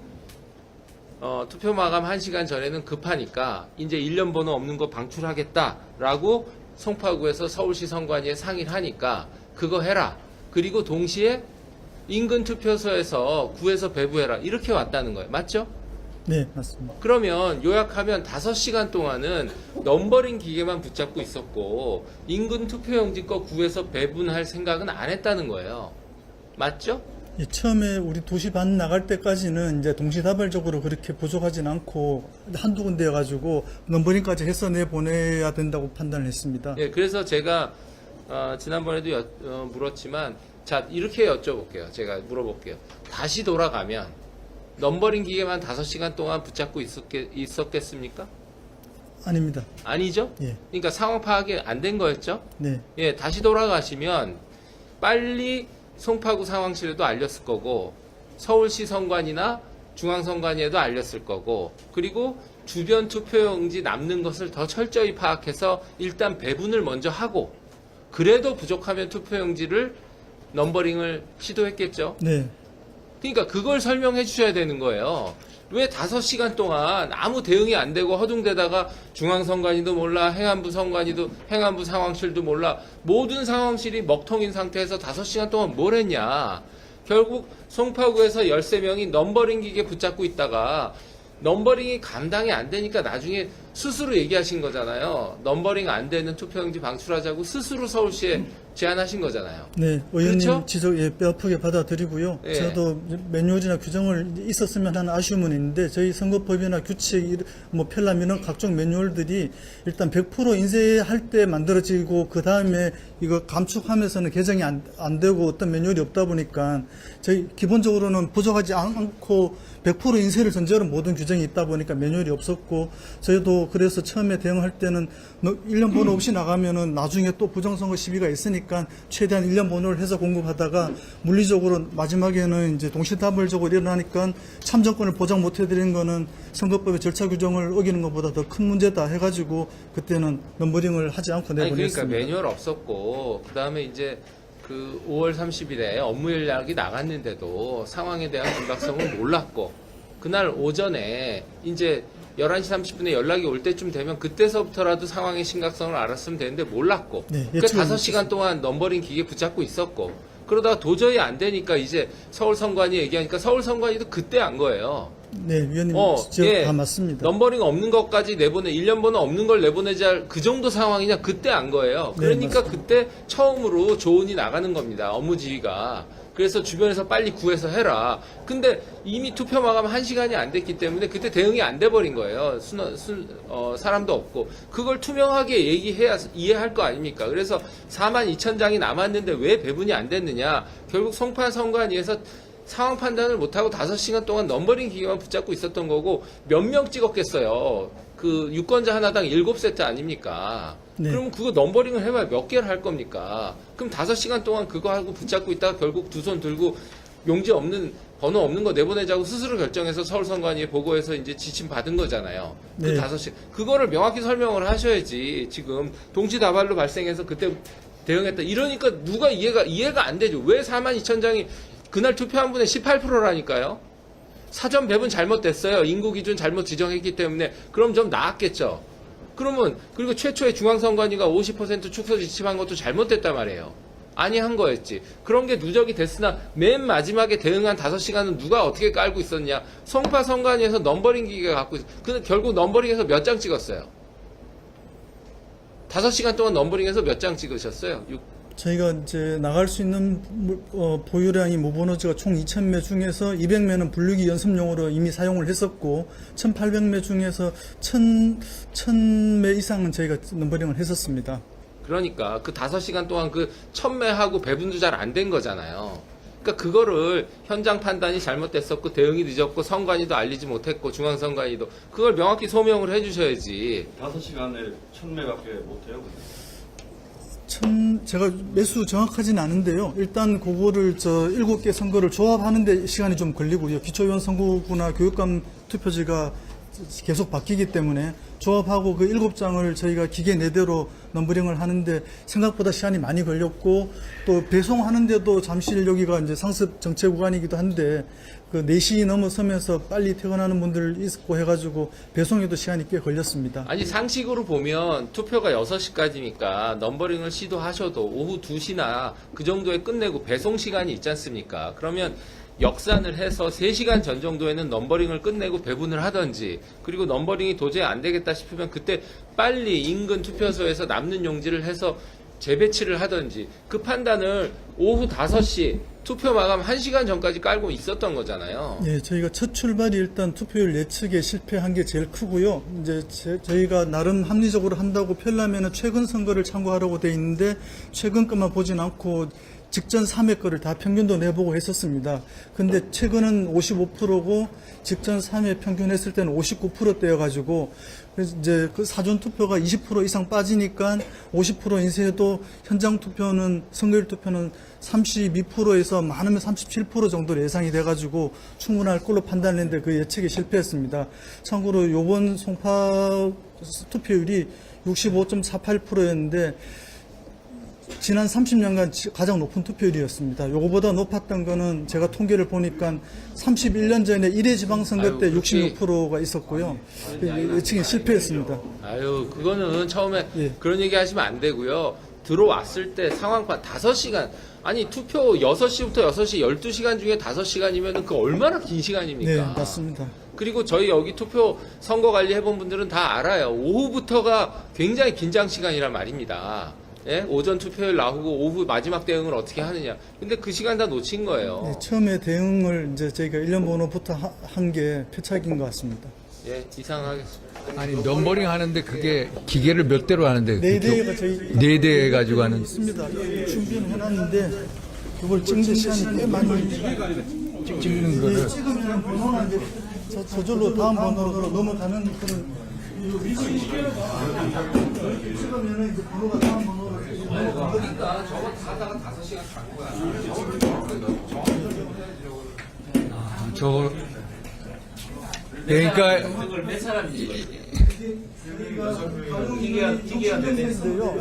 투표 마감 1시간 전에는 급하니까 이제 1년 번호 없는 거 방출하겠다라고 송파구에서 서울시 선관위에 상의를 하니까 그거 해라. 그리고 동시에 인근 투표소에서 구에서 배부해라. 이렇게 왔다는 거예요. 맞죠? 네, 맞습니다. 그러면 요약하면 5시간 동안은 넘버링 기계만 붙잡고 있었고 인근 투표용지 거 구에서 배분할 생각은 안 했다는 거예요. 맞죠? 예, 처음에 우리 2시 반 나갈 때까지는 이제 동시다발적으로 그렇게 부족하진 않고 한두 군데여가지고 넘버링까지 해서 내보내야 된다고 판단을 했습니다. 예, 그래서 제가 지난번에도 물었지만 자 이렇게 여쭤볼게요. 제가 물어볼게요. 다시 돌아가면 넘버링 기계만 5시간 동안 붙잡고 있었겠습니까? 아닙니다. 아니죠? 예. 그러니까 상황 파악이 안 된 거였죠? 네. 예, 다시 돌아가시면 빨리 송파구 상황실에도 알렸을 거고 서울시 선관위나 중앙선관위에도 알렸을 거고 그리고 주변 투표용지 남는 것을 더 철저히 파악해서 일단 배분을 먼저 하고 그래도 부족하면 투표용지를 넘버링을 시도했겠죠. 네. 그러니까 그걸 설명해 주셔야 되는 거예요. 왜 5시간 동안 아무 대응이 안 되고 허둥대다가 중앙선관위도 몰라, 행안부 선관위도, 행안부 상황실도 몰라, 모든 상황실이 먹통인 상태에서 5시간 동안 뭘 했냐. 결국 송파구에서 13명이 넘버링 기계 붙잡고 있다가 넘버링이 감당이 안 되니까 나중에 스스로 얘기하신 거잖아요. 넘버링 안 되는 투표용지 방출하자고 스스로 서울시에 제안하신 거잖아요. 네, 의원님 그렇죠? 지적 뼈아프게 받아들이고요. 예. 저도 매뉴얼이나 규정을 있었으면 하는 아쉬움은 있는데 저희 선거법이나 규칙, 뭐 편람 이런 각종 매뉴얼들이 일단 100% 인쇄할 때 만들어지고 그 다음에 이거 감축하면서는 개정이 안 되고 어떤 매뉴얼이 없다 보니까 저희 기본적으로는 부족하지 않고 100% 인쇄를 전제로 모든 규정이 있다 보니까 매뉴얼이 없었고 저희도 그래서 처음에 대응할 때는 1년 번호 없이 나가면은 나중에 또 부정선거 시비가 있으니까 최대한 1년 번호를 해서 공급하다가 물리적으로 마지막에는 이제 동시다발적으로 일어나니까 참정권을 보장 못 해드린 거는 선거법의 절차 규정을 어기는 것보다 더 큰 문제다 해가지고 그때는 넘버링을 하지 않고 아니 내보냈습니다. 그러니까 매뉴얼 없었고 그다음에 이제 그 5월 30일에 업무 연락이 나갔는데도 상황에 대한 긴박성을 몰랐고 그날 오전에 이제 11시 30분에 연락이 올 때쯤 되면 그때서부터라도 상황의 심각성을 알았으면 되는데 몰랐고 네, 그 5시간 동안 넘버링 기계 붙잡고 있었고 그러다가 도저히 안 되니까 이제 서울선관위 얘기하니까 서울선관위도 그때 안 거예요. 네, 위원님 지적 예. 다 맞습니다. 넘버링 없는 것까지 1년 번호 없는 걸 내보내자 할 그 정도 상황이냐 그때 안 거예요. 네, 그러니까 맞습니다. 그때 처음으로 조언이 나가는 겁니다. 업무 지휘가. 그래서 주변에서 빨리 구해서 해라. 근데 이미 투표 마감 1시간이 안 됐기 때문에 그때 대응이 안 돼 버린 거예요. 사람도 없고. 그걸 투명하게 얘기해야 이해할 거 아닙니까? 그래서 42,000장이 남았는데 왜 배분이 안 됐느냐. 결국 송파선관위에서 상황 판단을 못하고 5시간 동안 넘버링 기계만 붙잡고 있었던 거고 몇 명 찍었겠어요. 그 유권자 하나당 7세트 아닙니까? 네. 그러면 그거 넘버링을 해봐야 몇 개를 할 겁니까? 그럼 5시간 동안 그거 하고 붙잡고 있다가 결국 두 손 들고 용지 없는 번호 없는 거 내보내자고 스스로 결정해서 서울선관위에 보고해서 이제 지침 받은 거잖아요. 그 네. 5시간. 그거를 명확히 설명을 하셔야지. 지금 동시다발로 발생해서 그때 대응했다. 이러니까 누가 이해가 안 되죠. 왜 42,000장이 그날 투표한 분의 18%라니까요. 사전 배분 잘못됐어요. 인구 기준 잘못 지정했기 때문에 그럼 좀 나았겠죠. 그러면 그리고 최초에 중앙선관위가 50% 축소 지침한 것도 잘못됐단 말이에요. 아니한 거였지. 그런 게 누적이 됐으나 맨 마지막에 대응한 5시간은 누가 어떻게 깔고 있었냐. 송파선관위에서 넘버링 기계가 갖고 근데 결국 넘버링에서 몇 장 찍었어요. 5시간 동안 넘버링에서 몇 장 찍으셨어요? 저희가 이제 나갈 수 있는 보유량이 무번호지가 총 2,000매 중에서 200매는 분류기 연습용으로 이미 사용을 했었고 1,800매 중에서 1,000매 이상은 저희가 넘버링을 했었습니다. 그러니까 그 5시간 동안 그 1,000매하고 배분도 잘 안 된 거잖아요. 그러니까 그거를 현장 판단이 잘못됐었고 대응이 늦었고 선관위도 알리지 못했고 중앙선관위도 그걸 명확히 소명을 해주셔야지. 5시간에 1,000매밖에 못해요. 제가 매수 정확하진 않은데요. 일단 그거를 7개 선거를 조합하는데 시간이 좀 걸리고요. 기초의원 선거구나 교육감 투표지가 계속 바뀌기 때문에 조합하고 그 7장을 저희가 기계 내대로 넘버링을 하는데 생각보다 시간이 많이 걸렸고 또 배송하는데도 잠실 여기가 이제 상습 정체 구간이기도 한데 그 4시 넘어서면서 빨리 퇴근하는 분들 있고 해가지고 배송에도 시간이 꽤 걸렸습니다. 아니 상식으로 보면 투표가 6시까지니까 넘버링을 시도하셔도 오후 2시나 그 정도에 끝내고 배송 시간이 있지 않습니까? 그러면 역산을 해서 3시간 전 정도에는 넘버링을 끝내고 배분을 하든지 그리고 넘버링이 도저히 안 되겠다 싶으면 그때 빨리 인근 투표소에서 남는 용지를 해서 재배치를 하든지 그 판단을 오후 5시 투표 마감 1시간 전까지 깔고 있었던 거잖아요. 네, 저희가 첫 출발이 일단 투표율 예측에 실패한 게 제일 크고요. 이제 저희가 나름 합리적으로 한다고 펴려면은 최근 선거를 참고하라고 돼 있는데 최근 것만 보진 않고 직전 3회 거를 다 평균도 내보고 했었습니다. 근데 최근은 55%고 직전 3회 평균 했을 때는 59%대여가지고 그래서 이제 그 사전 투표가 20% 이상 빠지니까 50% 인쇄해도 현장 투표는 선거일 투표는 32%에서 많으면 37% 정도로 예상이 돼가지고 충분할 걸로 판단했는데 그 예측에 실패했습니다. 참고로 요번 송파 투표율이 65.48%였는데 지난 30년간 가장 높은 투표율이었습니다. 요거보다 높았던 거는 제가 통계를 보니까 31년 전에 1회 지방선거 때 66%가 있었고요. 예측에 실패했습니다. 아유, 그거는 처음에 예. 그런 얘기 하시면 안 되고요. 들어왔을 때 상황판 5시간, 아니 투표 6시부터 6시 12시간 중에 5시간이면 그 얼마나 긴 시간입니까? 네, 맞습니다. 그리고 저희 여기 투표 선거 관리 해본 분들은 다 알아요. 오후부터가 굉장히 긴장 시간이란 말입니다. 예? 오전 투표율 나오고 오후 마지막 대응을 어떻게 하느냐. 근데 그 시간 다 놓친 거예요. 네, 처음에 대응을 이제 저희가 1년 번호부터 한 게 표착인 것 같습니다. 예, 이상하겠습니다. 아니 넘버링 하는데 그게 기계를 몇 대로 하는데 네 대가 저희 네 대 가지고 하는 있습니다. 준비는 해놨는데 그걸 찍는 시간이 꽤 많이 찍는 거를 네, 찍으면 번호는 이제 저절로 다음 번호로 넘어가는 그런 찍으면 이제 번호가 다음 번호로 넘어가니까 저거 하다가 5시간 간 거야. 저거 그러니까 그걸 몇 사람이 인데요.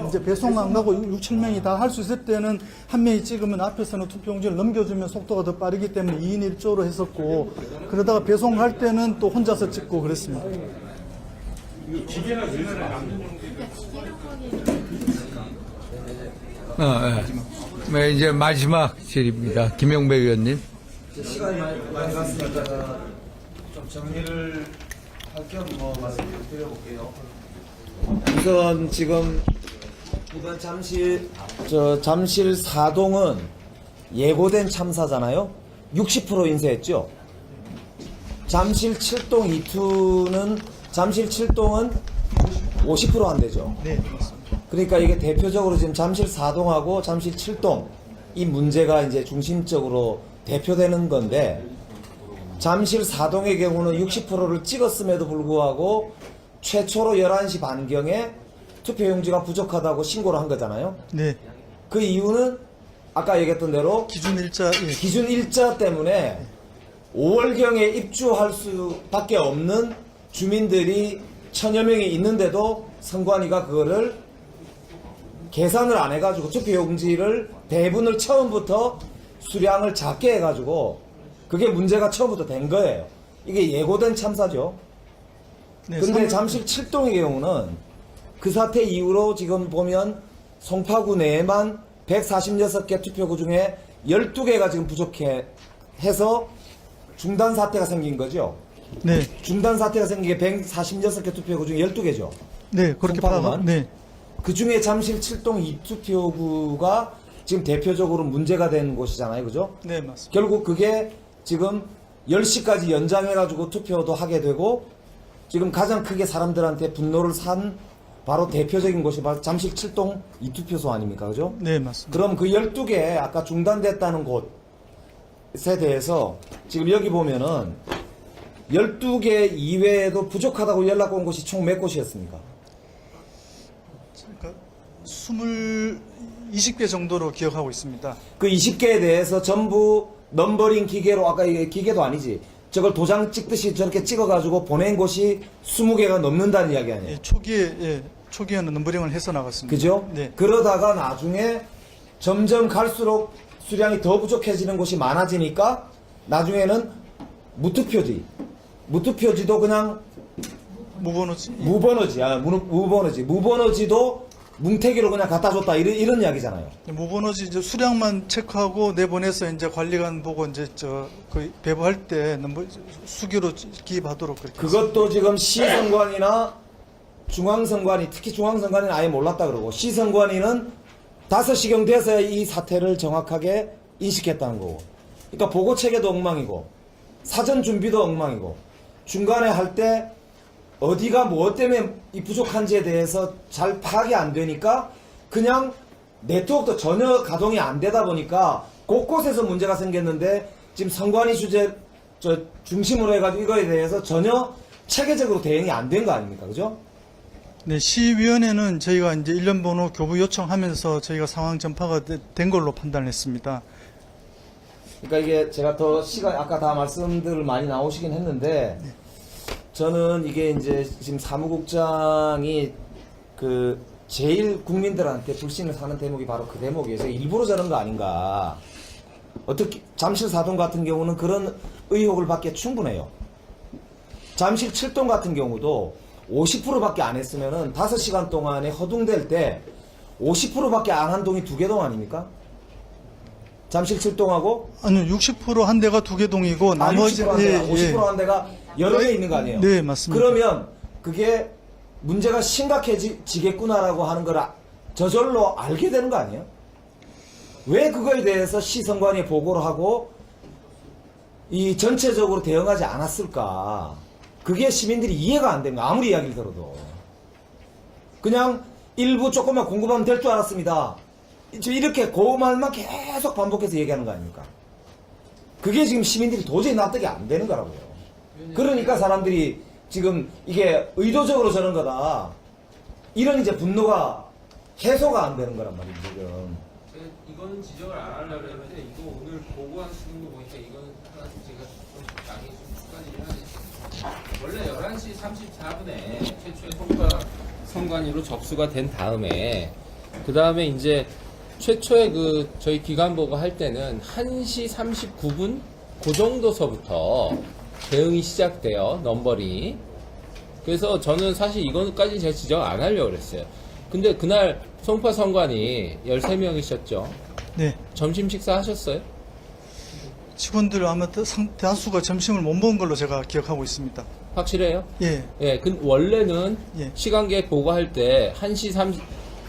이제 배송 안 가고 6, 7명이 다 할 수 있을 때는 한 명이 찍으면 앞에서는 투표용지를 넘겨주면 속도가 더 빠르기 때문에 2인 1조로 했었고 그러다가 배송할 때는 또 혼자서 찍고 그랬습니다. 네, 이제 마지막 질입니다. 김영배 의원님. 시간이 많이 갔으니까 좀 정리를 할 겸 말씀을 드려볼게요. 우선 지금 이번 잠실 4동은 예고된 참사잖아요. 60% 인쇄했죠. 잠실 7동 2투는 잠실 7동은 50% 한대죠. 네, 맞습니다. 그러니까 이게 대표적으로 지금 잠실 4동하고 잠실 7동 이 문제가 이제 중심적으로 대표되는 건데 잠실 4동의 경우는 60%를 찍었음에도 불구하고 최초로 11시 반경에 투표용지가 부족하다고 신고를 한 거잖아요. 네. 그 이유는 아까 얘기했던 대로 기준 일자 기준 일자 때문에 5월경에 입주할 수밖에 없는 주민들이 1000여 명이 있는데도 선관위가 그거를 계산을 안 해가지고 투표용지를 대부분을 처음부터 수량을 작게 해가지고 그게 문제가 처음부터 된 거예요. 이게 예고된 참사죠. 네, 근데 잠실 7동의 경우는 그 사태 이후로 지금 보면 송파구 내에만 146개 투표구 중에 12개가 지금 부족해 해서 중단 사태가 생긴 거죠. 네. 중단 사태가 생긴 게 146개 투표구 중에 12개죠. 네, 그렇게 송파구만. 네. 그 중에 잠실 7동 2투표구가 지금 대표적으로 문제가 된 곳이잖아요. 그죠? 네, 맞습니다. 결국 그게 지금 10시까지 연장해가지고 투표도 하게 되고 지금 가장 크게 사람들한테 분노를 산 바로 대표적인 곳이 바로 잠실 7동 2투표소 아닙니까? 그죠? 네, 맞습니다. 그럼 그 12개 아까 중단됐다는 곳에 대해서 지금 여기 보면은 12개 이외에도 부족하다고 연락 온 곳이 총 몇 곳이었습니까? 그러니까 20개 정도로 기억하고 있습니다. 그 20개에 대해서 전부 넘버링 기계로 아까 이게 기계도 아니지. 저걸 도장 찍듯이 저렇게 찍어가지고 보낸 곳이 20개가 넘는다는 이야기 아니에요? 예, 초기에는 넘버링을 해서 나갔습니다. 그죠? 네. 그러다가 나중에 점점 갈수록 수량이 더 부족해지는 곳이 많아지니까 나중에는 무투표지도 그냥 무번호지도 뭉태기로 그냥 갖다 줬다 이런 이야기잖아요. 무번호지 이제 수량만 체크하고 내보내서 이제 관리관 보고 이제 그 배부할 때 수기로 기입하도록 그렇게. 그것도 지금 시선관이나 중앙선관위, 특히 중앙선관위는 아예 몰랐다 그러고 시선관위는 5시경 돼서야 이 사태를 정확하게 인식했다는 거고. 그러니까 보고 체계도 엉망이고 사전 준비도 엉망이고 중간에 할 때 어디가 뭐 때문에 이 부족한지에 대해서 잘 파악이 안 되니까 그냥 네트워크도 전혀 가동이 안 되다 보니까 곳곳에서 문제가 생겼는데 지금 선관위 주제 중심으로 해가지고 이거에 대해서 전혀 체계적으로 대응이 안 된 거 아닙니까? 그죠? 네, 시위원회는 저희가 이제 1년 번호 교부 요청하면서 저희가 상황 전파가 된 걸로 판단했습니다. 그러니까 이게 제가 더 시간 아까 다 말씀들 많이 나오시긴 했는데 저는 이게 이제 지금 사무국장이 그 제일 국민들한테 불신을 사는 대목이 바로 그 대목이어서 일부러 저런 거 아닌가. 어떻게 잠실 4동 같은 경우는 그런 의혹을 받기에 충분해요. 잠실 7동 같은 경우도 50%밖에 안 했으면은 5시간 동안에 허둥댈 때 50%밖에 안 한 동이 2개 동 아닙니까? 잠실 7동하고 아니요, 60% 한 대가 2개 동이고 나머지 60% 한 대가, 50% 한 대가 여러 개 있는 거 아니에요? 네, 맞습니다. 그러면 그게 문제가 심각해지겠구나라고 하는 걸 저절로 알게 되는 거 아니에요? 왜 그거에 대해서 시성관이 보고를 하고 이 전체적으로 대응하지 않았을까? 그게 시민들이 이해가 안 됩니다. 아무리 이야기를 들어도. 그냥 일부 조금만 공급하면 될 줄 알았습니다. 지금 이렇게 그 말만 계속 반복해서 얘기하는 거 아닙니까? 그게 지금 시민들이 도저히 납득이 안 되는 거라고요. 그러니까 사람들이 지금 이게 의도적으로 저런 거다. 이런 이제 분노가 해소가 안 되는 거란 말이에요, 지금. 이거는 지적을 안 하려고 했는데 이거 오늘 보고하시는 거 보니까 이거는 하나 제가 좀 양해 좀 추가드리면 원래 11시 34분에 최초의 선관위로 접수가 된 다음에 그 다음에 이제 최초의 그 저희 기관 보고 할 때는 1시 39분 그 정도서부터 대응이 시작돼요, 넘버링이. 그래서 저는 사실 이거까지 제가 지적 안 하려고 그랬어요. 근데 그날 송파 선관위 13명이셨죠? 네. 점심 식사 하셨어요? 직원들 아마 대다수가 점심을 못 먹은 걸로 제가 기억하고 있습니다. 확실해요? 예. 예, 원래는 예. 시간계 보고할 때 1시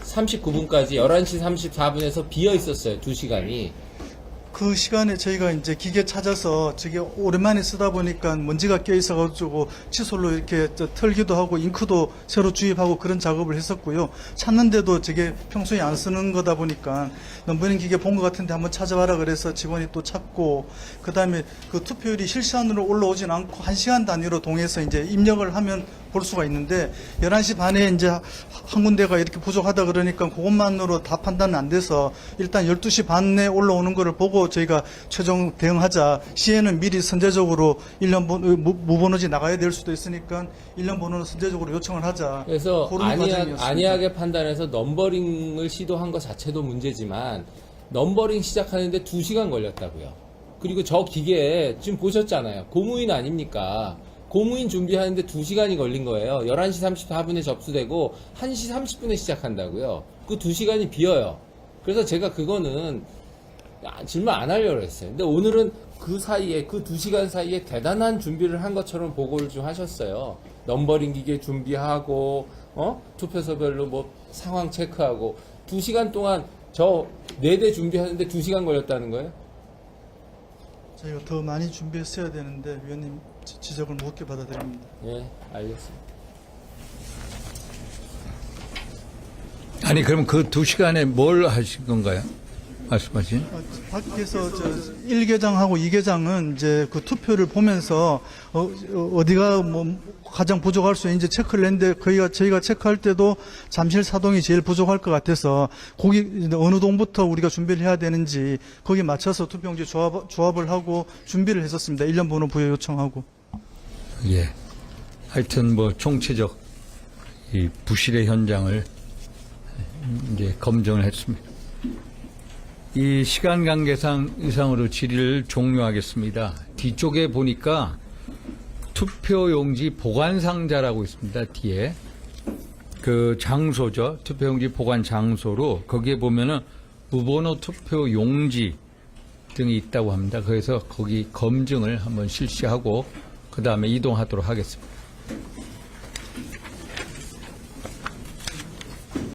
39분까지 11시 34분에서 비어 있었어요, 2시간이. 그 시간에 저희가 이제 기계 찾아서 저게 오랜만에 쓰다 보니까 먼지가 껴 있어가지고 칫솔로 이렇게 털기도 하고 잉크도 새로 주입하고 그런 작업을 했었고요. 찾는데도 저게 평소에 안 쓰는 거다 보니까 넘버링 기계 본 것 같은데 한번 찾아봐라 그래서 직원이 또 찾고, 그 다음에 그 투표율이 실시간으로 올라오진 않고 1시간 단위로 동해서 이제 입력을 하면 볼 수가 있는데 11시 반에 이제 한 군데가 이렇게 부족하다 그러니까 그것만으로 다 판단은 안 돼서 일단 12시 반에 올라오는 거를 보고 저희가 최종 대응하자. 시에는 미리 선제적으로 1년 무번호지 나가야 될 수도 있으니까 1년 번호는 선제적으로 요청을 하자. 그래서 그런 과정이었습니다. 안이하게 판단해서 넘버링을 시도한 것 자체도 문제지만 넘버링 시작하는데 2시간 걸렸다고요. 그리고 저 기계에 지금 보셨잖아요. 고무인 아닙니까? 고무인 준비하는데 2시간이 걸린 거예요. 11시 34분에 접수되고 1시 30분에 시작한다고요. 그 2시간이 비어요. 그래서 제가 그거는 질문 안 하려고 했어요. 근데 오늘은 그 사이에, 그 2시간 사이에 대단한 준비를 한 것처럼 보고를 좀 하셨어요. 넘버링 기계 준비하고, 투표소별로 뭐 상황 체크하고, 2시간 동안 저 4대 준비하는데 2시간 걸렸다는 거예요? 저희가 더 많이 준비했어야 되는데 위원님 지적을 무겁게 받아들입니다. 예, 알겠습니다. 아니 그럼 그 2시간에 뭘 하신 건가요? 말씀하신? 밖에서 저 1계장하고 2계장은 이제 그 투표를 보면서 어디가 뭐 가장 부족할 수 있는지 체크를 했는데 저희가 체크할 때도 잠실 사동이 제일 부족할 것 같아서 거기 어느 동부터 우리가 준비를 해야 되는지 거기에 맞춰서 투표용지 조합을 하고 준비를 했었습니다. 1년 번호 부여 요청하고. 예. 하여튼 뭐 총체적 이 부실의 현장을 이제 검증을 했습니다. 이 시간 관계상 이상으로 질의를 종료하겠습니다. 뒤쪽에 보니까 투표용지 보관 상자라고 있습니다. 뒤에 그 장소죠. 투표용지 보관 장소로 거기에 보면은 무번호 투표용지 등이 있다고 합니다. 그래서 거기 검증을 한번 실시하고 그 다음에 이동하도록 하겠습니다.